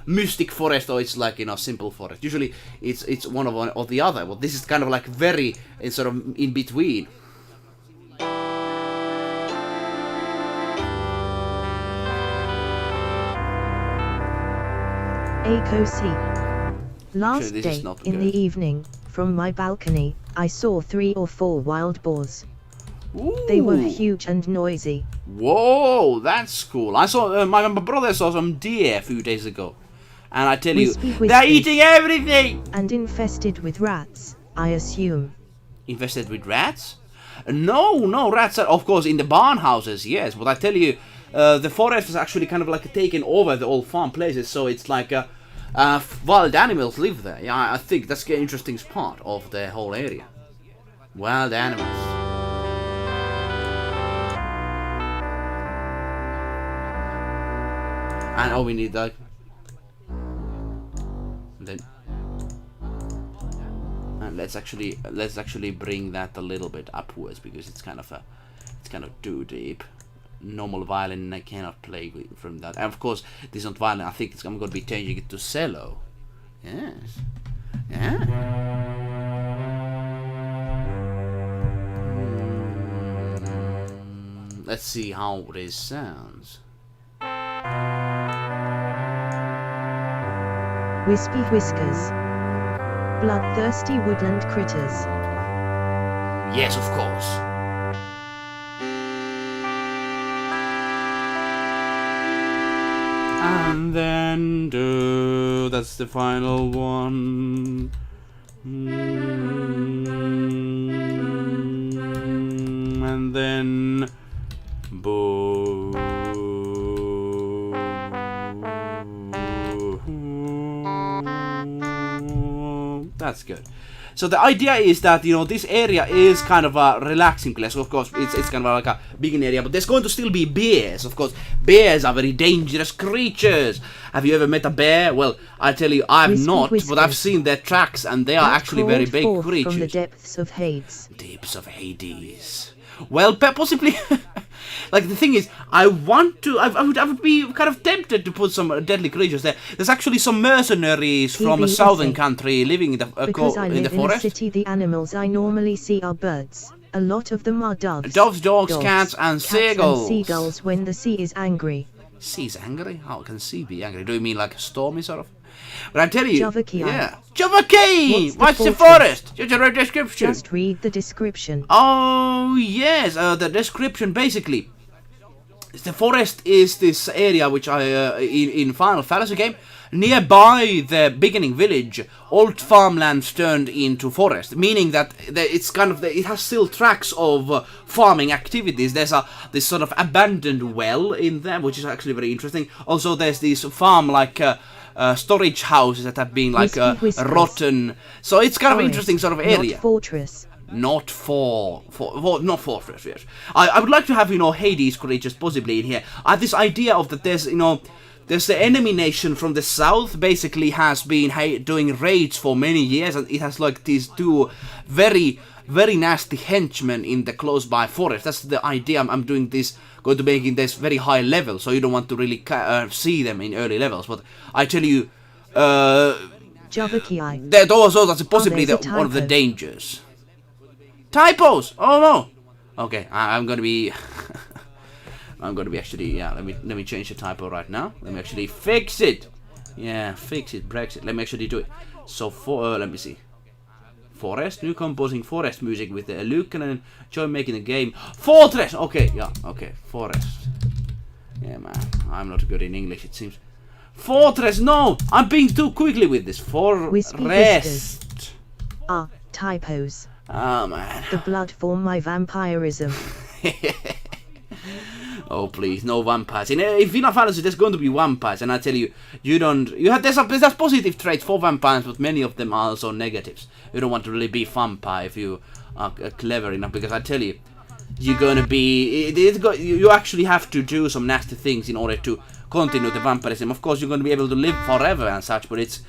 mystic forest, or it's like simple forest. Usually it's one or the other. But this is kind of like very sort of in between. Aiko C. Last Sure, day, in the evening, from my balcony, I saw 3 or 4 wild boars. Ooh. They were huge and noisy. Whoa, that's cool. I saw my brother saw some deer a few days ago, and I tell Wispy you, whiskers. they're eating everything. And infested with rats, I assume. Infested with rats? No, rats are, of course, in the barn houses, yes. But I tell you, the forest is actually kind of like taken over the old farm places, so it's like wild animals live there. Yeah, I think that's the interesting part of the whole area. Wild animals. And we need that. Then let's actually bring that a little bit upwards, because it's kind of too deep. Normal violin, I cannot play from that. And of course, this is not violin. I think I'm going to be changing it to cello. Yes. Yeah. Let's see how this sounds. Wispy whiskers. Bloodthirsty woodland critters. Yes, of course. And then that's the final one. And then boo. That's good. So the idea is that, this area is kind of a relaxing place. Of course, it's kind of like a big area, but there's going to still be bears. Of course, bears are very dangerous creatures. Have you ever met a bear? Well, I tell you, I've not, but I've seen their tracks, and they are actually very big creatures. From the depths of Hades. Depths of Hades. Well, possibly. Like the thing is, I would be kind of tempted to put some deadly creatures there. There's actually some mercenaries from a southern country living in the because I live forest. In a city, the animals I normally see are birds. A lot of them are doves. Dogs, cats, and seagulls. And seagulls when the sea is angry. Sea's angry? How can sea be angry? Do you mean like a stormy sort of? But I tell you, Javaki. yeah. Javaki! What's the forest? Just a description. Just read the description. Oh, yes. The description, basically. The forest is this area which in Final Fantasy game, nearby the beginning village, old farmlands turned into forest, meaning that it's kind of it has still tracks of farming activities. There's this sort of abandoned well in there, which is actually very interesting. Also, there's these farm storage houses that have been like rotten. So it's kind of an interesting sort of area. Not fortress. Not not fortress, yes. I would like to have, Hades creatures possibly in here. I have this idea of that there's the enemy nation from the south basically has been doing raids for many years, and it has like these two very, very nasty henchmen in the close by forest. That's the idea. I'm doing this, going to making this very high level, so you don't want to really see them in early levels. But I tell you, Javaki. that's possibly one of the dangers. Typos! Oh no! Okay, I'm gonna be I'm gonna be actually, yeah, let me change the typo right now. Let me actually fix it. Yeah, fix it, Brexit. Let me actually do it. So let me see. Forest, new composing forest music with the eluukkanen, join making a game. Fortress! Okay, yeah, okay, forest. Yeah, man, I'm not good in English, it seems. Fortress, no! I'm being too quickly with this. Forest. Typos. Oh, man. The blood for my vampirism. Oh, please, no vampires. In Final Fantasy, there's going to be vampires, and I tell you, there's positive traits for vampires, but many of them are also negatives. You don't want to really be vampire if you are clever enough, because I tell you, you're going to be... You actually have to do some nasty things in order to continue the vampirism. Of course, you're going to be able to live forever and such, but it's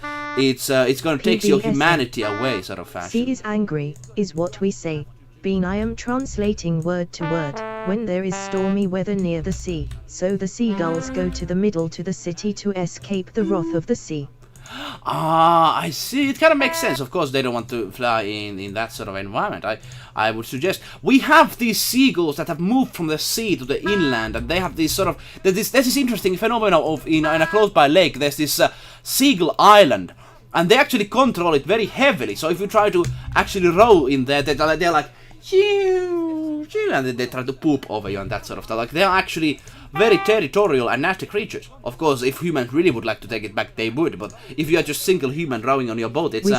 going to take your humanity away, sort of fashion. Sea is angry, is what we say. I am translating word to word. When there is stormy weather near the sea, so the seagulls go to the middle to the city to escape the wrath of the sea. Ah, I see. It kind of makes sense. Of course, they don't want to fly in that sort of environment. I would suggest we have these seagulls that have moved from the sea to the inland, and they have this sort of there's this interesting phenomenon of in a close by lake. There's this seagull island, and they actually control it very heavily. So if you try to actually row in there, they're like choo, choo, and they try to poop over you and that sort of stuff. Like they're actually very territorial and nasty creatures. Of course, if humans really would like to take it back, they would. But if you are just single human rowing on your boat, it's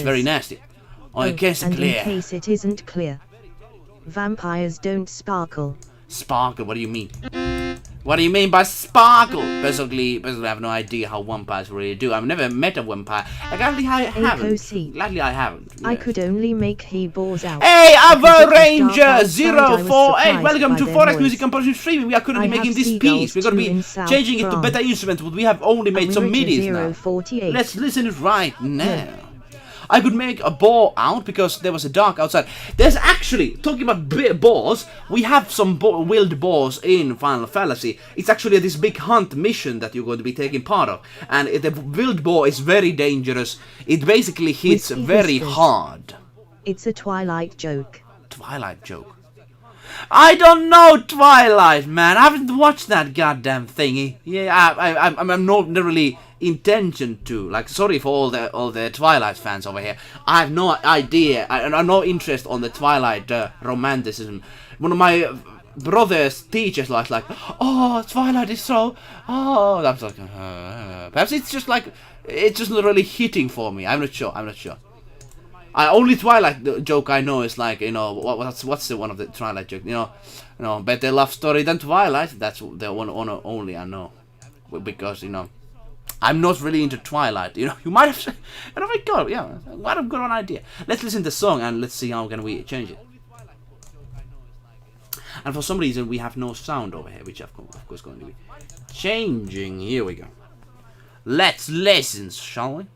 very nasty. In case and clear. In case it isn't clear, vampires don't sparkle. Sparkle? What do you mean? What do you mean by sparkle? Basically, I have no idea how vampires really do. I've never met a vampire. Gladly I haven't. Gladly I haven't. Yeah. I could only make he-balls out. Hey, Avo Ranger 048! Welcome to Forest Music Composition Streaming. We are currently making this piece. We're going to be changing it to better instruments, but we have only made some midis now. Let's listen it right now. I could make a boar out because there was a dark outside. There's actually, talking about boars, we have some wild boars in Final Fantasy. It's actually this big hunt mission that you're going to be taking part of. And the wild boar is very dangerous. It basically hits very hard. It's a Twilight joke. Twilight joke? I don't know Twilight, man. I haven't watched that goddamn thingy. Yeah, I'm not really intention to. Like, sorry for all the Twilight fans over here. I have no idea. I have no interest on the Twilight romanticism. One of my brother's teachers was like, "Oh, Twilight is so." Oh, I was like, perhaps it's just like it's just not really hitting for me. I'm not sure. Only Twilight joke I know is like, what's the one of the Twilight joke? Better love story than Twilight. That's the one only I know, because I'm not really into Twilight. You might have said, oh my god, yeah, might have got an idea. Let's listen to the song and let's see how can we change it. And for some reason we have no sound over here, which of course going to be changing. Here we go. Let's listen, shall we?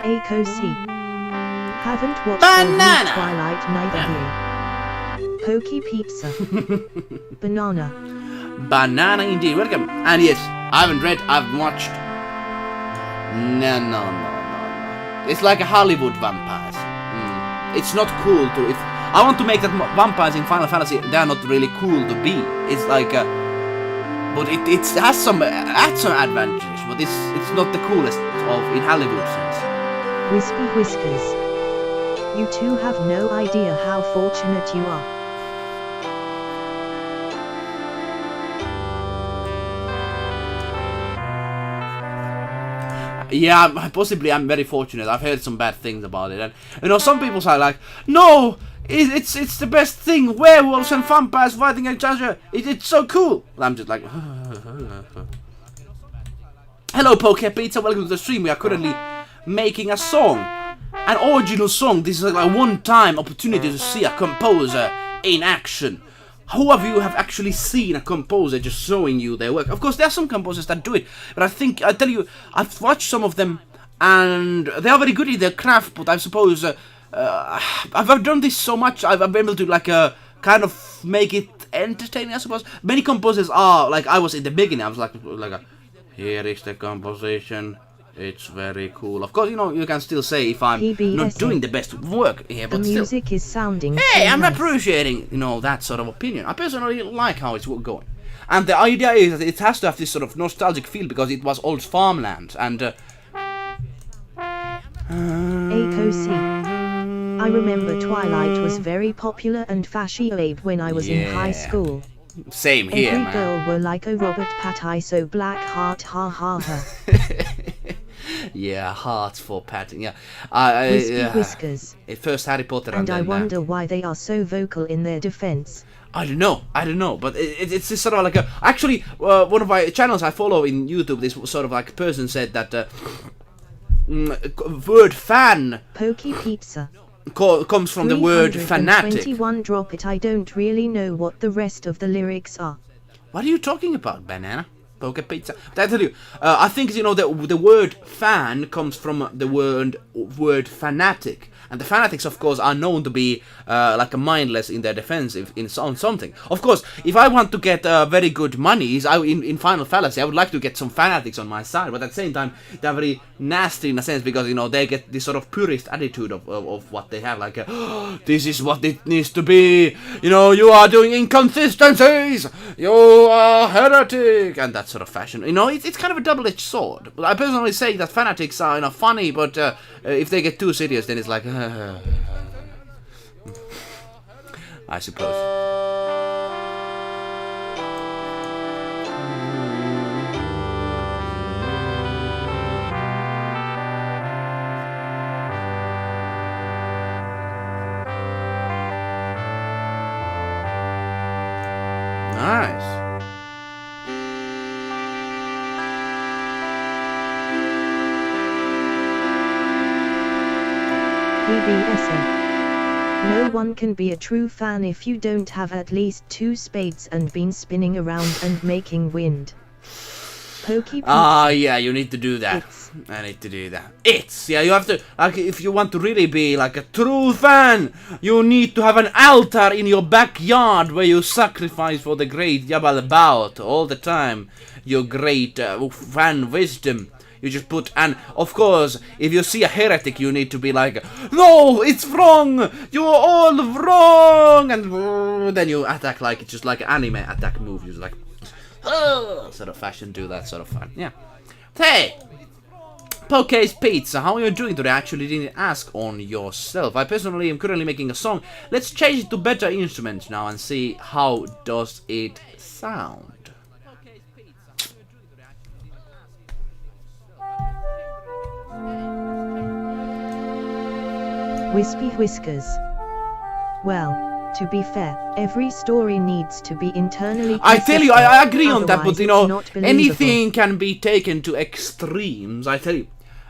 Aiko C. Haven't watched Banana. the Twilight neither here. Pokey Pizza. Banana. Banana indeed. Welcome. And yes, I haven't read, I've watched. No. It's like a Hollywood vampires. It's not cool to. If I want to make that vampires in Final Fantasy, they're not really cool to be. It's like but it has some advantages, but it's not the coolest of in Hollywood sense. Wispy Whiskers. You two have no idea how fortunate you are. Yeah, possibly I'm very fortunate. I've heard some bad things about it, and you know some people say like, no, it's the best thing. Werewolves and vampires fighting each other. It's so cool. And I'm just like, hello, Poke Pizza. Welcome to the stream. We are currently making a song, an original song. This is like a one-time opportunity to see a composer in action. Who of you have actually seen a composer just showing you their work? Of course, there are some composers that do it, but I tell you, I've watched some of them, and they are very good in their craft. But I suppose I've done this so much, I've been able to like kind of make it entertaining. I suppose many composers are like I was in the beginning. I was like here is the composition. It's very cool. Of course, you know, you can still say if I'm not doing the best work here, but the music still. Is sounding hey, so I'm nice. Appreciating, you know, that sort of opinion. I personally like how it's going. And the idea is that it has to have this sort of nostalgic feel because it was old farmland. And Aiko C. I remember Twilight was very popular and fashionable when I was in high school. Same here, Every man. girl were like a Robert Patty, so black heart, ha ha ha. Yeah, hearts for patting. Yeah, Wispy Whiskers. First Harry Potter, And I then, wonder why they are so vocal in their defense. I don't know, but it's just sort of like a. Actually, one of my channels I follow in YouTube, this sort of like person said that word fan Pokey Pizza. Comes from the word fanatic. 321 drop it. I don't really know what the rest of the lyrics are. What are you talking about, Banana? Poke Pizza. But I tell you, I think you know the word fan comes from the word fanatic, and the fanatics, of course, are known to be like a mindless in their defensive on something. Of course, if I want to get very good monies, in Final Fantasy, I would like to get some fanatics on my side, but at the same time, they're very nasty in a sense because you know they get this sort of purist attitude of what they have, like this is what it needs to be. You know, you are doing inconsistencies. You are heretic, and that sort of fashion. You know, it's kind of a double-edged sword. But I personally say that fanatics are, you know, funny, but if they get too serious, then it's like, I suppose. Nice. PBSA. No one can be a true fan if you don't have at least 2 spades and been spinning around and making wind. Pokey Pizza. Yeah, you need to do that. I need to do that. Yeah, you have to, like, if you want to really be like a true fan, you need to have an altar in your backyard where you sacrifice for the great Jabal Baut all the time. Your great fan wisdom. You just put, and of course, if you see a heretic, you need to be like, no, it's wrong, you're all wrong, and then you attack like it's just like an anime attack move. You just like, sort of fashion, do that sort of fun. Yeah. Hey, Poke's Pizza, how are you doing today? I actually didn't ask on yourself. I personally am currently making a song. Let's change it to better instruments now and see how does it sound. Wispy Whiskers. Well, to be fair, every story needs to be internally consistent. I tell you, I agree on that, but Otherwise you know, it's not believable. anything can be taken to extremes, I tell you.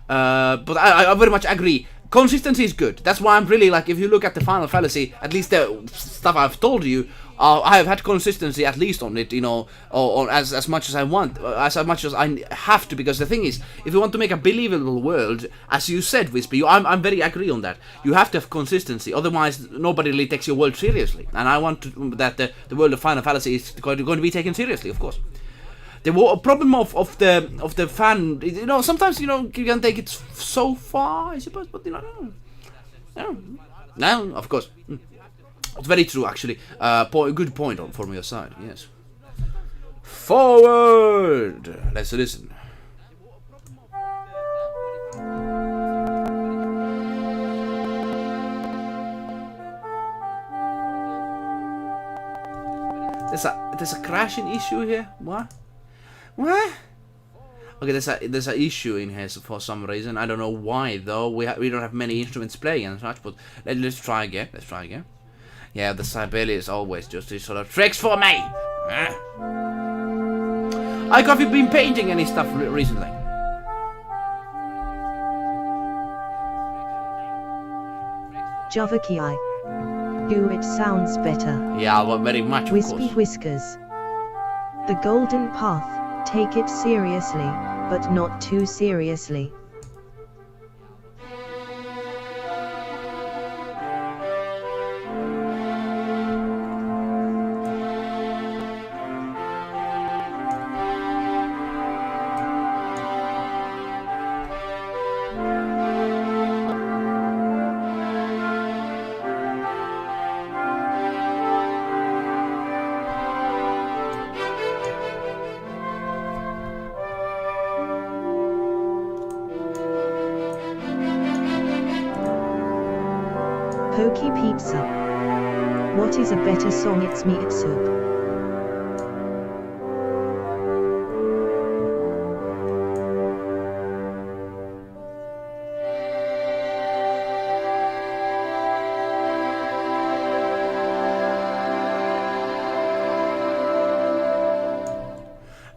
But I very much agree. consistency is good. That's why I'm really like, if you look at the Final Fantasy, at least the stuff I've told you, I have had consistency at least on it, you know, or as much as I want, as much as I have to, because the thing is, if you want to make a believable world, as you said, Wispy, I'm very agree on that. You have to have consistency, otherwise nobody really takes your world seriously. And I want that the world of Final Fantasy is going to be taken seriously, of course. The problem of the fan, you know, sometimes, you know, you can take it so far, I suppose, but you know, no, of course. It's very true, actually. Good point from your side, yes. Forward! Let's listen. There's a crashing issue here. What? Okay, there's a issue in here for some reason. I don't know why though. We don't have many instruments playing and such. But let's try again. Yeah, the Sibelius always just these sort of tricks for me. Ike, have you been painting any stuff recently? Javaki. Ooh, it sounds better. Yeah, well, very much. Wispy Whiskers. The Golden Path. Take it seriously, but not too seriously. Pokey Pizza. What is a better song? It's me, it's soup.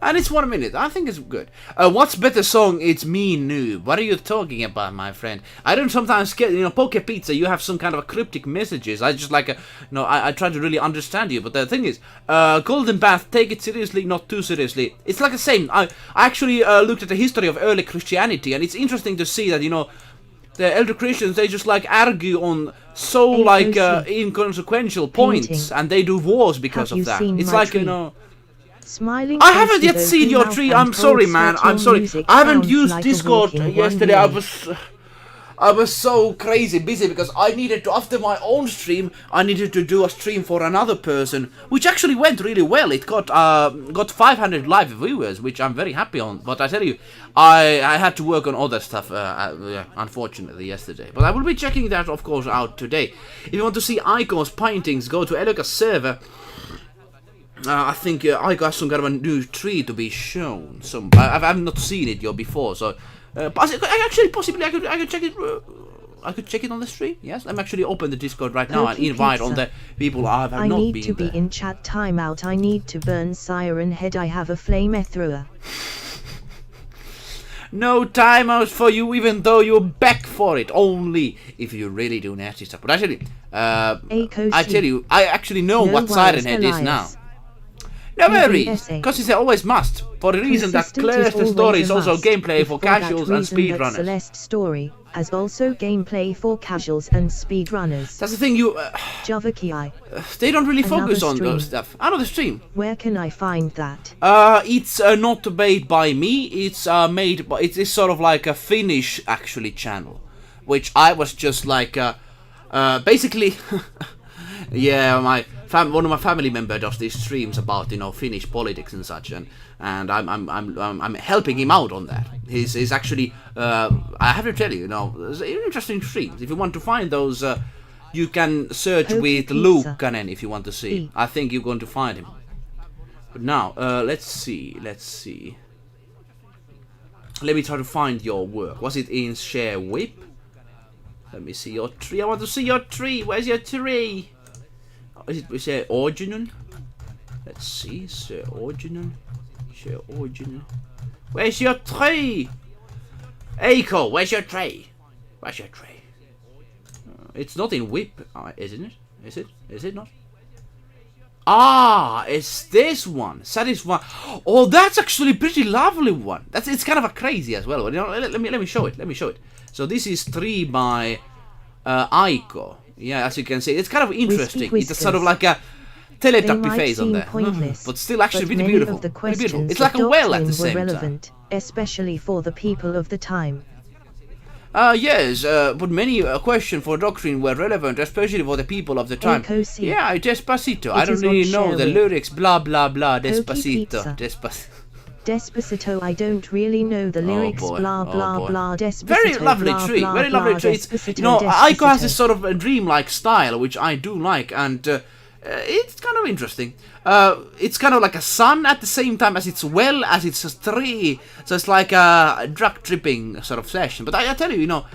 And it's 1 minute. I think it's good. What's better song? It's me, noob. What are you talking about, my friend? I don't sometimes get, you know, Poke Pizza, you have some kind of cryptic messages. I just like, I try to really understand you. But the thing is, Golden Path, take it seriously, not too seriously. It's like the same. I actually looked at the history of early Christianity, and it's interesting to see that, you know, the elder Christians, they just like argue on so like inconsequential points, and they do wars because of that. It's like, you know... Smiling I haven't yet seen your tree. I'm sorry, man. I'm sorry. I haven't used Discord yesterday. I was so crazy busy because I needed to, after my own stream, I needed to do a stream for another person, which actually went really well. It got 500 live viewers, which I'm very happy on. But I tell you, I had to work on other stuff, unfortunately, yesterday. But I will be checking that, of course, out today. If you want to see Aiko's paintings, go to Eluukka's server. I think I got some kind of a new tree to be shown. I've not seen it yet before, so possibly I could check it. I could check it on the stream. Yes, I'm actually open the Discord right now and invite on the people I have not been. I need to be in chat timeout. I need to burn Siren Head. I have a flamethrower. No timeout for you, even though you beg for it. Only if you really do nasty stuff. But actually, I tell you, I actually know what Siren Head is now. No worries, because it always must, for the reason that clears the story is also gameplay for casuals and speedrunners. Celeste story, as also gameplay for casuals and speedrunners. That's the thing, you... Javaki. They don't really focus on those stuff. Another stream. Where can I find that? It's not made by me, it's made by... It's sort of like a Finnish, actually, channel. Which I was just like, basically... Yeah, one of my family members does these streams about, you know, Finnish politics and such, and I'm helping him out on that. He's actually I have to tell you, you know, interesting streams. If you want to find those, you can search with eluukkanen if you want to see. I think you're going to find him. But now, let's see. Let me try to find your work. Was it in Share Whip? Let me see your tree. I want to see your tree. Where's your tree? Is it original? Let's see, Sir Original. Where's your tree? Aiko, where's your tree? It's not in whip, isn't it? Is it? Is it not? Ah, it's this one. Satisfy. Oh, that's actually a pretty lovely one. It's kind of a crazy as well. You know, let me show it. Let me show it. So this is 3 by Aiko. Yeah, as you can see, it's kind of interesting. It's sort of like a Teletubby face on there, but still actually really beautiful. Really beautiful. It's like a well at the same relevant, time, especially for the people of the time. Yes, but many questions for doctrine were relevant, especially for the people of the time. Yeah, Despacito. I don't really know the lyrics. Blah blah blah. Despacito. Despacito, I don't really know the lyrics. Blah blah blah. Despacito. Very lovely tree. Very lovely tree. You know, Aiko has this sort of a dreamlike style, which I do like, and it's kind of interesting. It's kind of like a sun at the same time as it's well as it's a tree. So it's like a drug tripping sort of session. But I tell you, you know,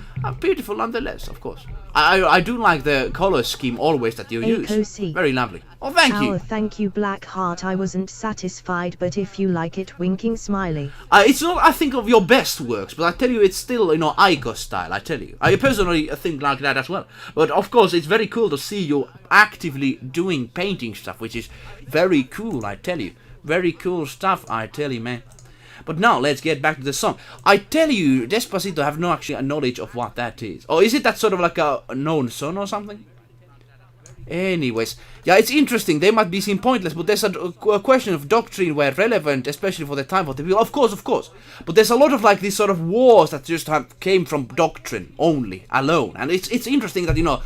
beautiful nonetheless, of course. I do like the color scheme always that you use. Very lovely. Oh, thank you. Thank you, Blackheart. I wasn't satisfied, but if you like it, winking smiley. It's not, I think, of your best works, but I tell you, it's still, you know, Aiko style, I tell you. I personally think like that as well. But, of course, it's very cool to see you actively doing painting stuff, which is very cool, I tell you. Very cool stuff, I tell you, man. But now, let's get back to the song. I tell you, Despacito have no actually a knowledge of what that is. Or is it that sort of like a known song or something? Anyways, yeah, it's interesting. They might be seen pointless, but there's a question of doctrine were relevant, especially for the time for the people. Of course, of course. But there's a lot of like these sort of wars that just came from doctrine only, alone. And it's interesting that, you know,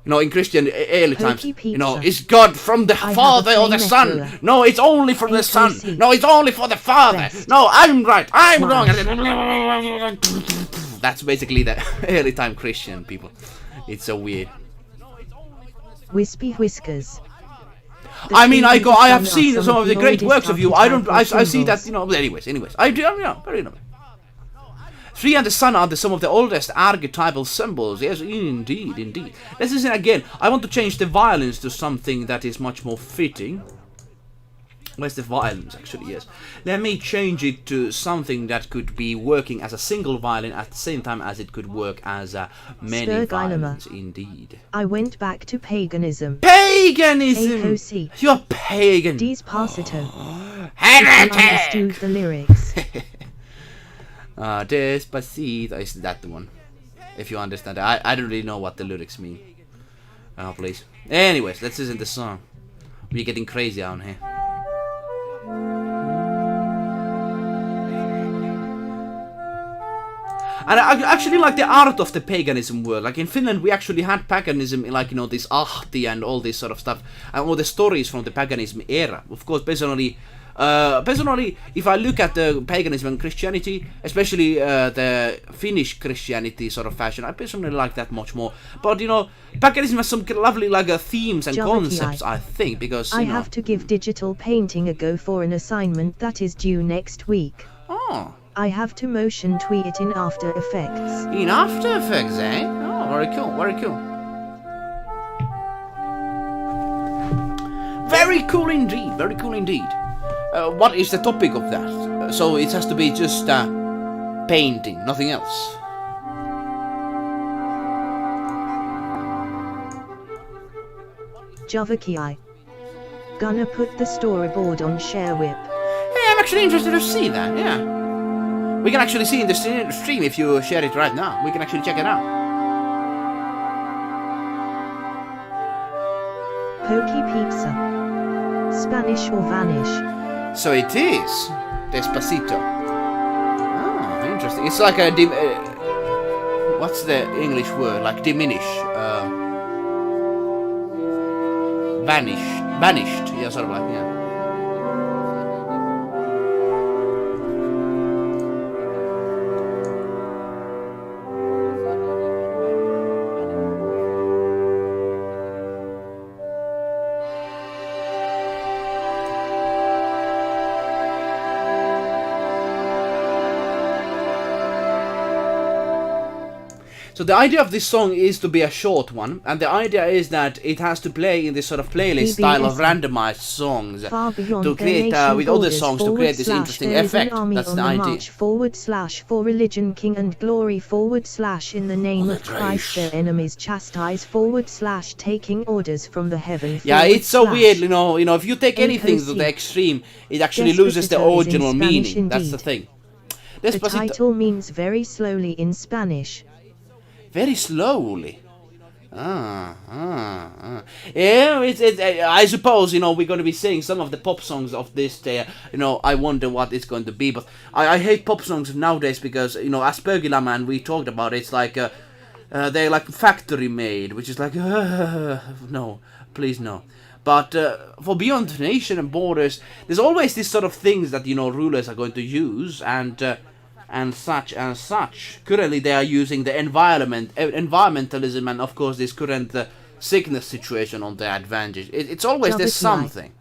in Christian early times, you know, is God from the Father or the Son? No, it's only from the Son. No, it's only for the Father. No, I'm right. I'm wrong. That's basically the early time Christian people. It's so weird. Wispy whiskers. I mean, I have seen some of the great works of you. I see that, you know. But anyways, I do, you know, very lovely. 3 and the sun are some of the oldest archetypal symbols. Yes, indeed. Let's listen again. I want to change the violins to something that is much more fitting. Where's the violins, actually? Yes. Let me change it to something that could be working as a single violin at the same time as it could work as many violins. Indeed. I went back to paganism. Paganism! You're pagan! Despacito. I understood the lyrics. Despacito. Is that the one? If you understand that. I don't really know what the lyrics mean. Oh, please. Anyways, let's listen to the song. We're getting crazy out here. And I actually like the art of the paganism world. Like in Finland, we actually had paganism, like, you know, this Ahti and all this sort of stuff, and all the stories from the paganism era. Of course, personally, if I look at the paganism and Christianity, especially the Finnish Christianity sort of fashion, I personally like that much more. But, you know, paganism has some lovely like themes and concepts, I think, because I have to give digital painting a go for an assignment that is due next week. Oh. I have to motion tweet it in After Effects. In After Effects, eh? Oh, very cool, very cool. Very cool indeed, very cool indeed. What is the topic of that? So it has to be just painting, nothing else. Javaki. Gonna put the storyboard on ShareWhip. Hey, I'm actually interested to see that, yeah. We can actually see in the stream if you share it right now. We can actually check it out. Pokey pizza. Spanish or vanish? So it is Despacito. Ah, interesting. It's like a what's the English word? Like diminish. Vanished. Yeah, sort of like, yeah. So the idea of this song is to be a short one, and the idea is that it has to play in this sort of playlist style of randomized songs to create with other songs to create this interesting effect. That's the idea. /for religion, king and glory / in the name of Christ their enemies chastise / taking orders from the heaven. Yeah, it's so weird, you know. If you take anything to the extreme, it actually loses the original meaning. That's the thing. The title means very slowly in Spanish. Very slowly. Yeah, I suppose, we're going to be saying some of the pop songs of this day. I wonder what it's going to be. But I hate pop songs nowadays because, as Pergila Man, we talked about it's like, they're like factory made, which is like, no, please no. But for Beyond Nation and Borders, there's always this sort of things that, rulers are going to use and such and such. Currently they are using the environmentalism and of course this current sickness situation on their advantage. It's always there's something.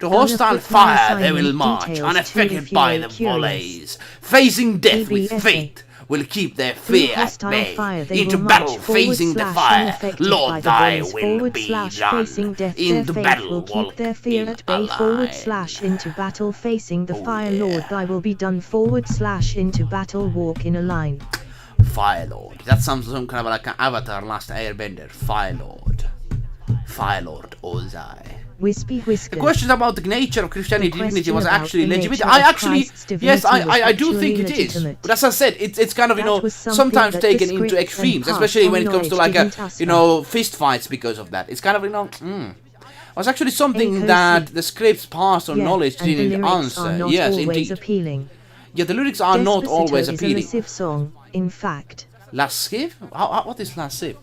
To hostile fire they will march, unaffected by the volleys, facing death with faith. Will keep their fear at bay. Into battle, facing the fire. Lord, thy will be done. Into battle, walk their fear at bay. / into battle, facing the fire. Lord, thy will be done. / into battle, walk in a line. Fire Lord. That sounds some kind of like an Avatar Last Airbender. Fire Lord. Fire Lord Ozai. Wispy Whisker. The question about the nature of Christianity divinity was actually legitimate. I actually, yes, I do think it is. But as I said, it's kind of, sometimes taken into extremes, especially when it comes to like fist fights because of that. It's kind of, it was actually something that the scripts passed on knowledge didn't answer. Yes, indeed. Appealing. Yeah, the lyrics are not always appealing. It's a lascive song, in fact. Lascive? What is lascive?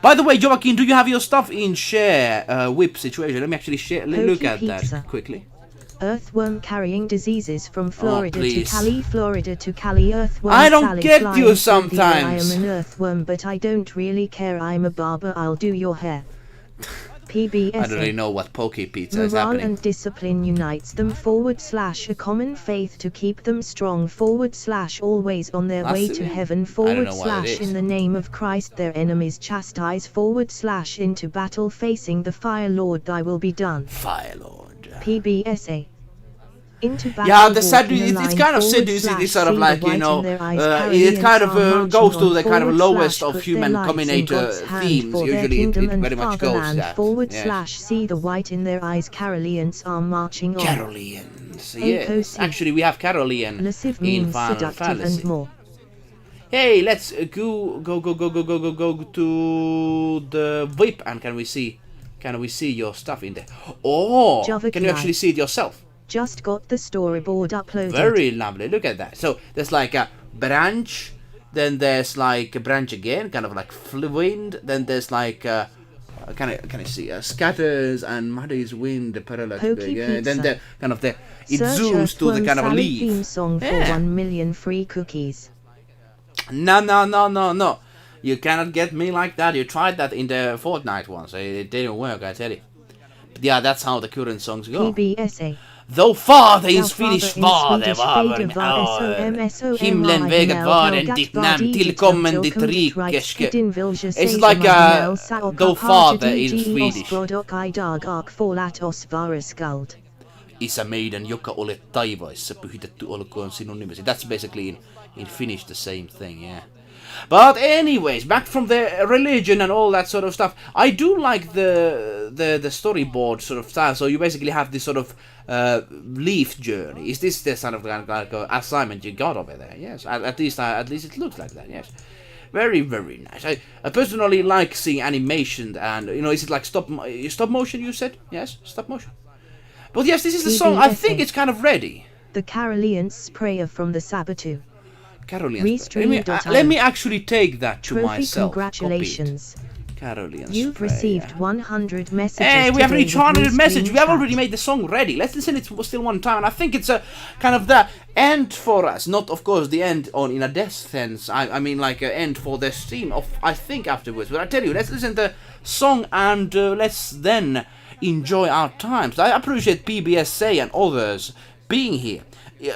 By the way, Joaquin, do you have your stuff in share whip situation? Let me actually look at that quickly. Earthworm carrying diseases from Florida to Cali, Florida to Cali. Earthworm. I don't get you sometimes. I am an earthworm, but I don't really care. I'm a barber. I'll do your hair. PBS. I don't really know what Poke Pizza is happening. Morale and discipline unites them / a common faith to keep them strong / always on their way to heaven / in the name of Christ their enemies chastise / into battle facing the fire. Lord, thy will be done. Fire Lord. PBSA. Into battle, yeah, the it's kind of seducing. It's sort of like, it kind of goes to the kind of lowest of human combinator themes. Usually it very much goes that. / see the white in their eyes. Caroleans are marching on. Caroleans, yes. Actually, we have Carolean in Final Fantasy. And more. Hey, let's go to the whip, and can we see your stuff in there? Oh, can you actually see it yourself? Just got the storyboard uploaded. Very lovely. Look at that. So there's like a branch, then there's like a branch again, kind of like wind. Then there's like can I see scatters and muddy's wind, the parallax. Then the kind of it zooms to the kind of a leaf. Theme song for 1 million free cookies. No. You cannot get me like that. You tried that in the Fortnite once. It didn't work, I tell you. But yeah, that's how the current songs go. PBSA. Though Father in Swedish var det var himlen väget var en ditt namn tillkommen ditt rikeske. It's like though Father in Swedish. Isä meidän, joka olet taivaissa, pyhitetty olkoon sinun nimesi. That's basically in Finnish the same thing, yeah. But anyways, back from the religion and all that sort of stuff, I do like the storyboard sort of style. So you basically have this sort of leaf journey. Is this the sort of like assignment you got over there? Yes, at least it looks like that. Yes, very very nice. I personally like seeing animation, and is it like stop motion? You said yes, stop motion. But yes, this is the song. I think it's kind of ready. The Caroleans prayer from the Sabbath. Carolians. Let me actually take that to myself. Congratulations. Carolians. You've received 100 messages. Hey, we have reached 100 messages. We have already made the song ready. Let's listen it still one time. And I think it's a kind of the end for us. Not, of course, the end in a death sense. I mean, like an end for the stream. I think afterwards. But I tell you, let's listen to the song and let's then enjoy our times. I appreciate PBSA and others being here.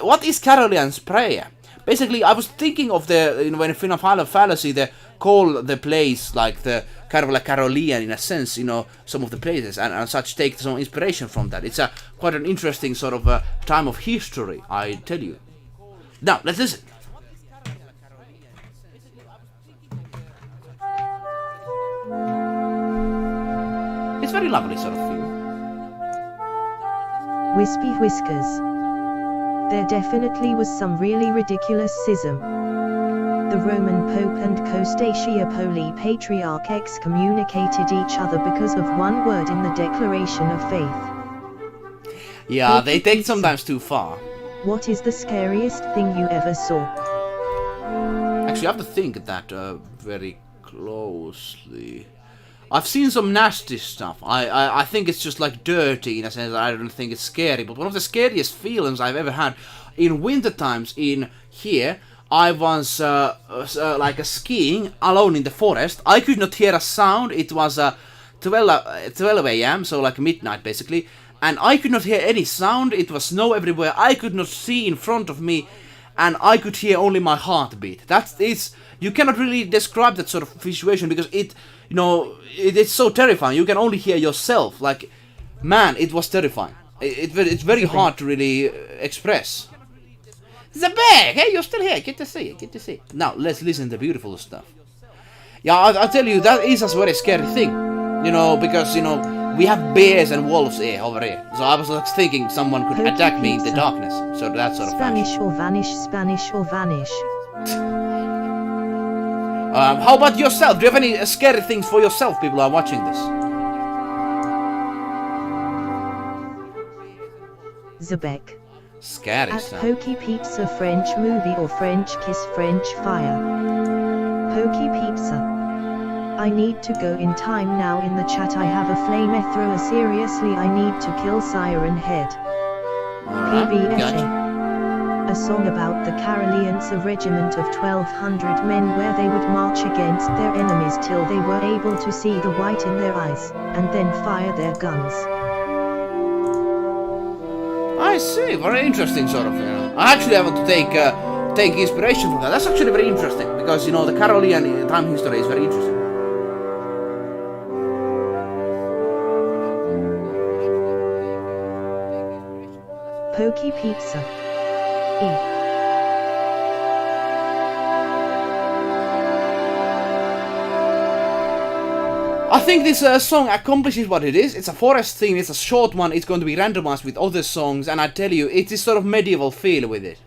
What is Carolian's prayer? Basically, I was thinking of when in Final Fantasy, the call the place like the kind of like Carolean in a sense, some of the places and such take some inspiration from that. It's quite an interesting sort of time of history, I tell you. Now, let's listen. It's very lovely sort of feel. Wispy whiskers. There definitely was some really ridiculous schism. The Roman Pope and Costatiopoli Patriarch excommunicated each other because of one word in the Declaration of Faith. Yeah, they take it sometimes too far. What is the scariest thing you ever saw? Actually, I have to think that very closely. I've seen some nasty stuff. I think it's just like dirty in a sense. I don't think it's scary. But one of the scariest feelings I've ever had in winter times in here, I was like skiing alone in the forest. I could not hear a sound. It was 12 a.m., so like midnight basically. And I could not hear any sound. It was snow everywhere. I could not see in front of me. And I could hear only my heartbeat. You cannot really describe that sort of situation because it's so terrifying. You can only hear yourself. Like, man, it was terrifying. It's very hard to really express. Zabek! Hey, you're still here. Good to see you. Now, let's listen to the beautiful stuff. Yeah, I'll tell you, that is a very scary thing. Because, we have bears and wolves over here. So I was like thinking someone could attack me in the darkness. So that sort of Spanish or vanish. How about yourself? Do you have any scary things for yourself, people who are watching this? Zabek. Scary At stuff. Pokey Pizza French movie or French kiss French fire. Pokey Pizza. I need to go in time now in the chat. I have a flamethrower. Seriously, I need to kill Siren Head. PBSA. Gotcha. A song about the Caroleans, a regiment of 1,200 men where they would march against their enemies till they were able to see the white in their eyes, and then fire their guns. I see, very interesting sort of, I actually want to take inspiration from that. That's actually very interesting, because, the Carolean time history is very interesting. Pokey Pizza. I think this song accomplishes what it is. It's a forest theme, it's a short one, it's going to be randomized with other songs, and I tell you, it's this sort of medieval feel with it.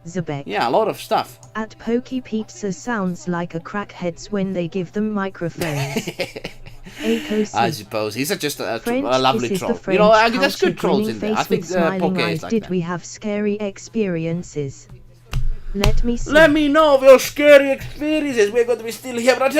Zabek. Yeah, a lot of stuff. At Pokey Pizza sounds like a crackheads when they give them microphones. I suppose he's just a lovely this troll. Is the there's good trolls in there. I think Poke is like Did that. we have scary experiences? Let me see. Let me know of your scary experiences. We're going to be still here, but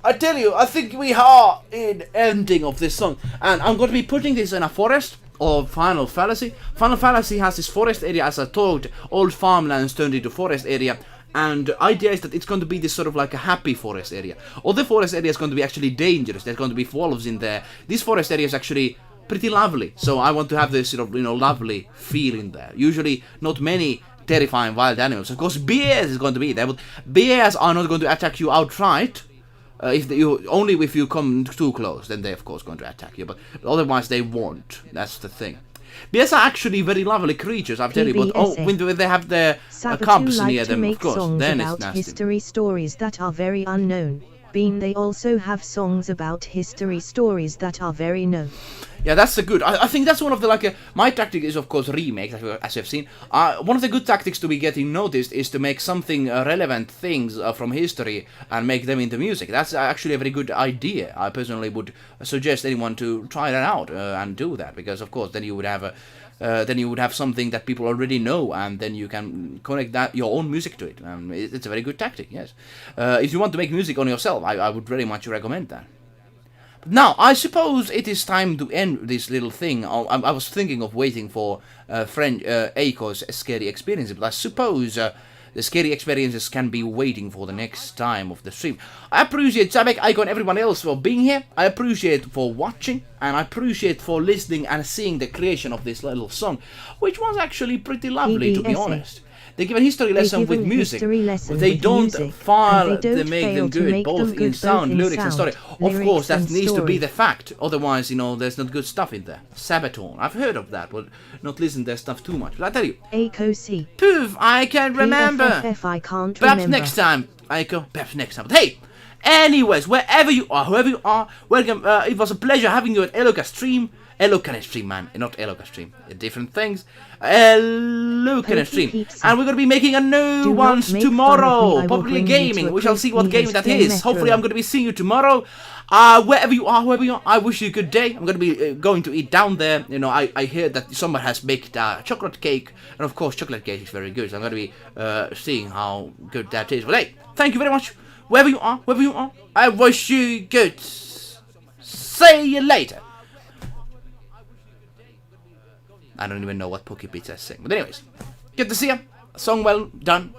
I tell you, I think we are in ending of this song, and I'm going to be putting this in a forest of Final Fallacy. Final Fallacy has this forest area, as I told, old farmlands turned into forest area. And the idea is that it's going to be this sort of like a happy forest area. Other forest area is going to be actually dangerous. There's going to be wolves in there. This forest area is actually pretty lovely. So I want to have this sort of, lovely feeling there. Usually not many terrifying wild animals. Of course, bears is going to be there. But bears are not going to attack you outright. Only if you come too close, then they're of course going to attack you. But otherwise they won't. That's the thing. Bears are actually very lovely creatures, I'll tell you, but when they have their cubs near them, of course, then it's nasty. History stories that are very unknown. They also have songs about history stories that are very known. Yeah, that's a good. I think that's one of the my tactic is of course remakes, as you've seen. One of the good tactics to be getting noticed is to make something relevant things from history and make them into music. That's actually a very good idea. I personally would suggest anyone to try that out and do that, because of course then you would have something that people already know, and then you can connect your own music to it. It's a very good tactic. Yes, if you want to make music on yourself, I would very much recommend that. Now, I suppose it is time to end this little thing. I was thinking of waiting for friend Eiko's scary experiences, but I suppose the scary experiences can be waiting for the next time of the stream. I appreciate Zabek, Eiko, and everyone else for being here. I appreciate for watching, and I appreciate for listening and seeing the creation of this little song, which was actually pretty lovely, to be honest. They give a history lesson with music. But they don't file they make them good, both in sound, lyrics and story. Of course, that needs to be the fact. Otherwise, you know, there's not good stuff in there. Sabaton, I've heard of that, but not listen to their stuff too much. But I tell you, Aiko poof, I can't remember. I can't Perhaps remember. next time, Aiko. Perhaps next time. But hey, anyways, wherever you are, whoever you are, welcome. It was a pleasure having you at eluukkanen stream. eluukkanen stream, man, not eluukkanen stream. Different things. eluukkanen stream. And we're going to be making a new one tomorrow. Probably gaming. We shall see what game that is. Hopefully I'm going to be seeing you tomorrow. Wherever you are, whoever you are, I wish you a good day. I'm going to be going to eat down there. You know, I hear that someone has baked chocolate cake. And of course, chocolate cake is very good. So I'm going to be seeing how good that is. But hey, thank you very much. Wherever you are, I wish you good. See you later. I don't even know what Poke Pizza is saying. But anyways, good to see you. Song well done.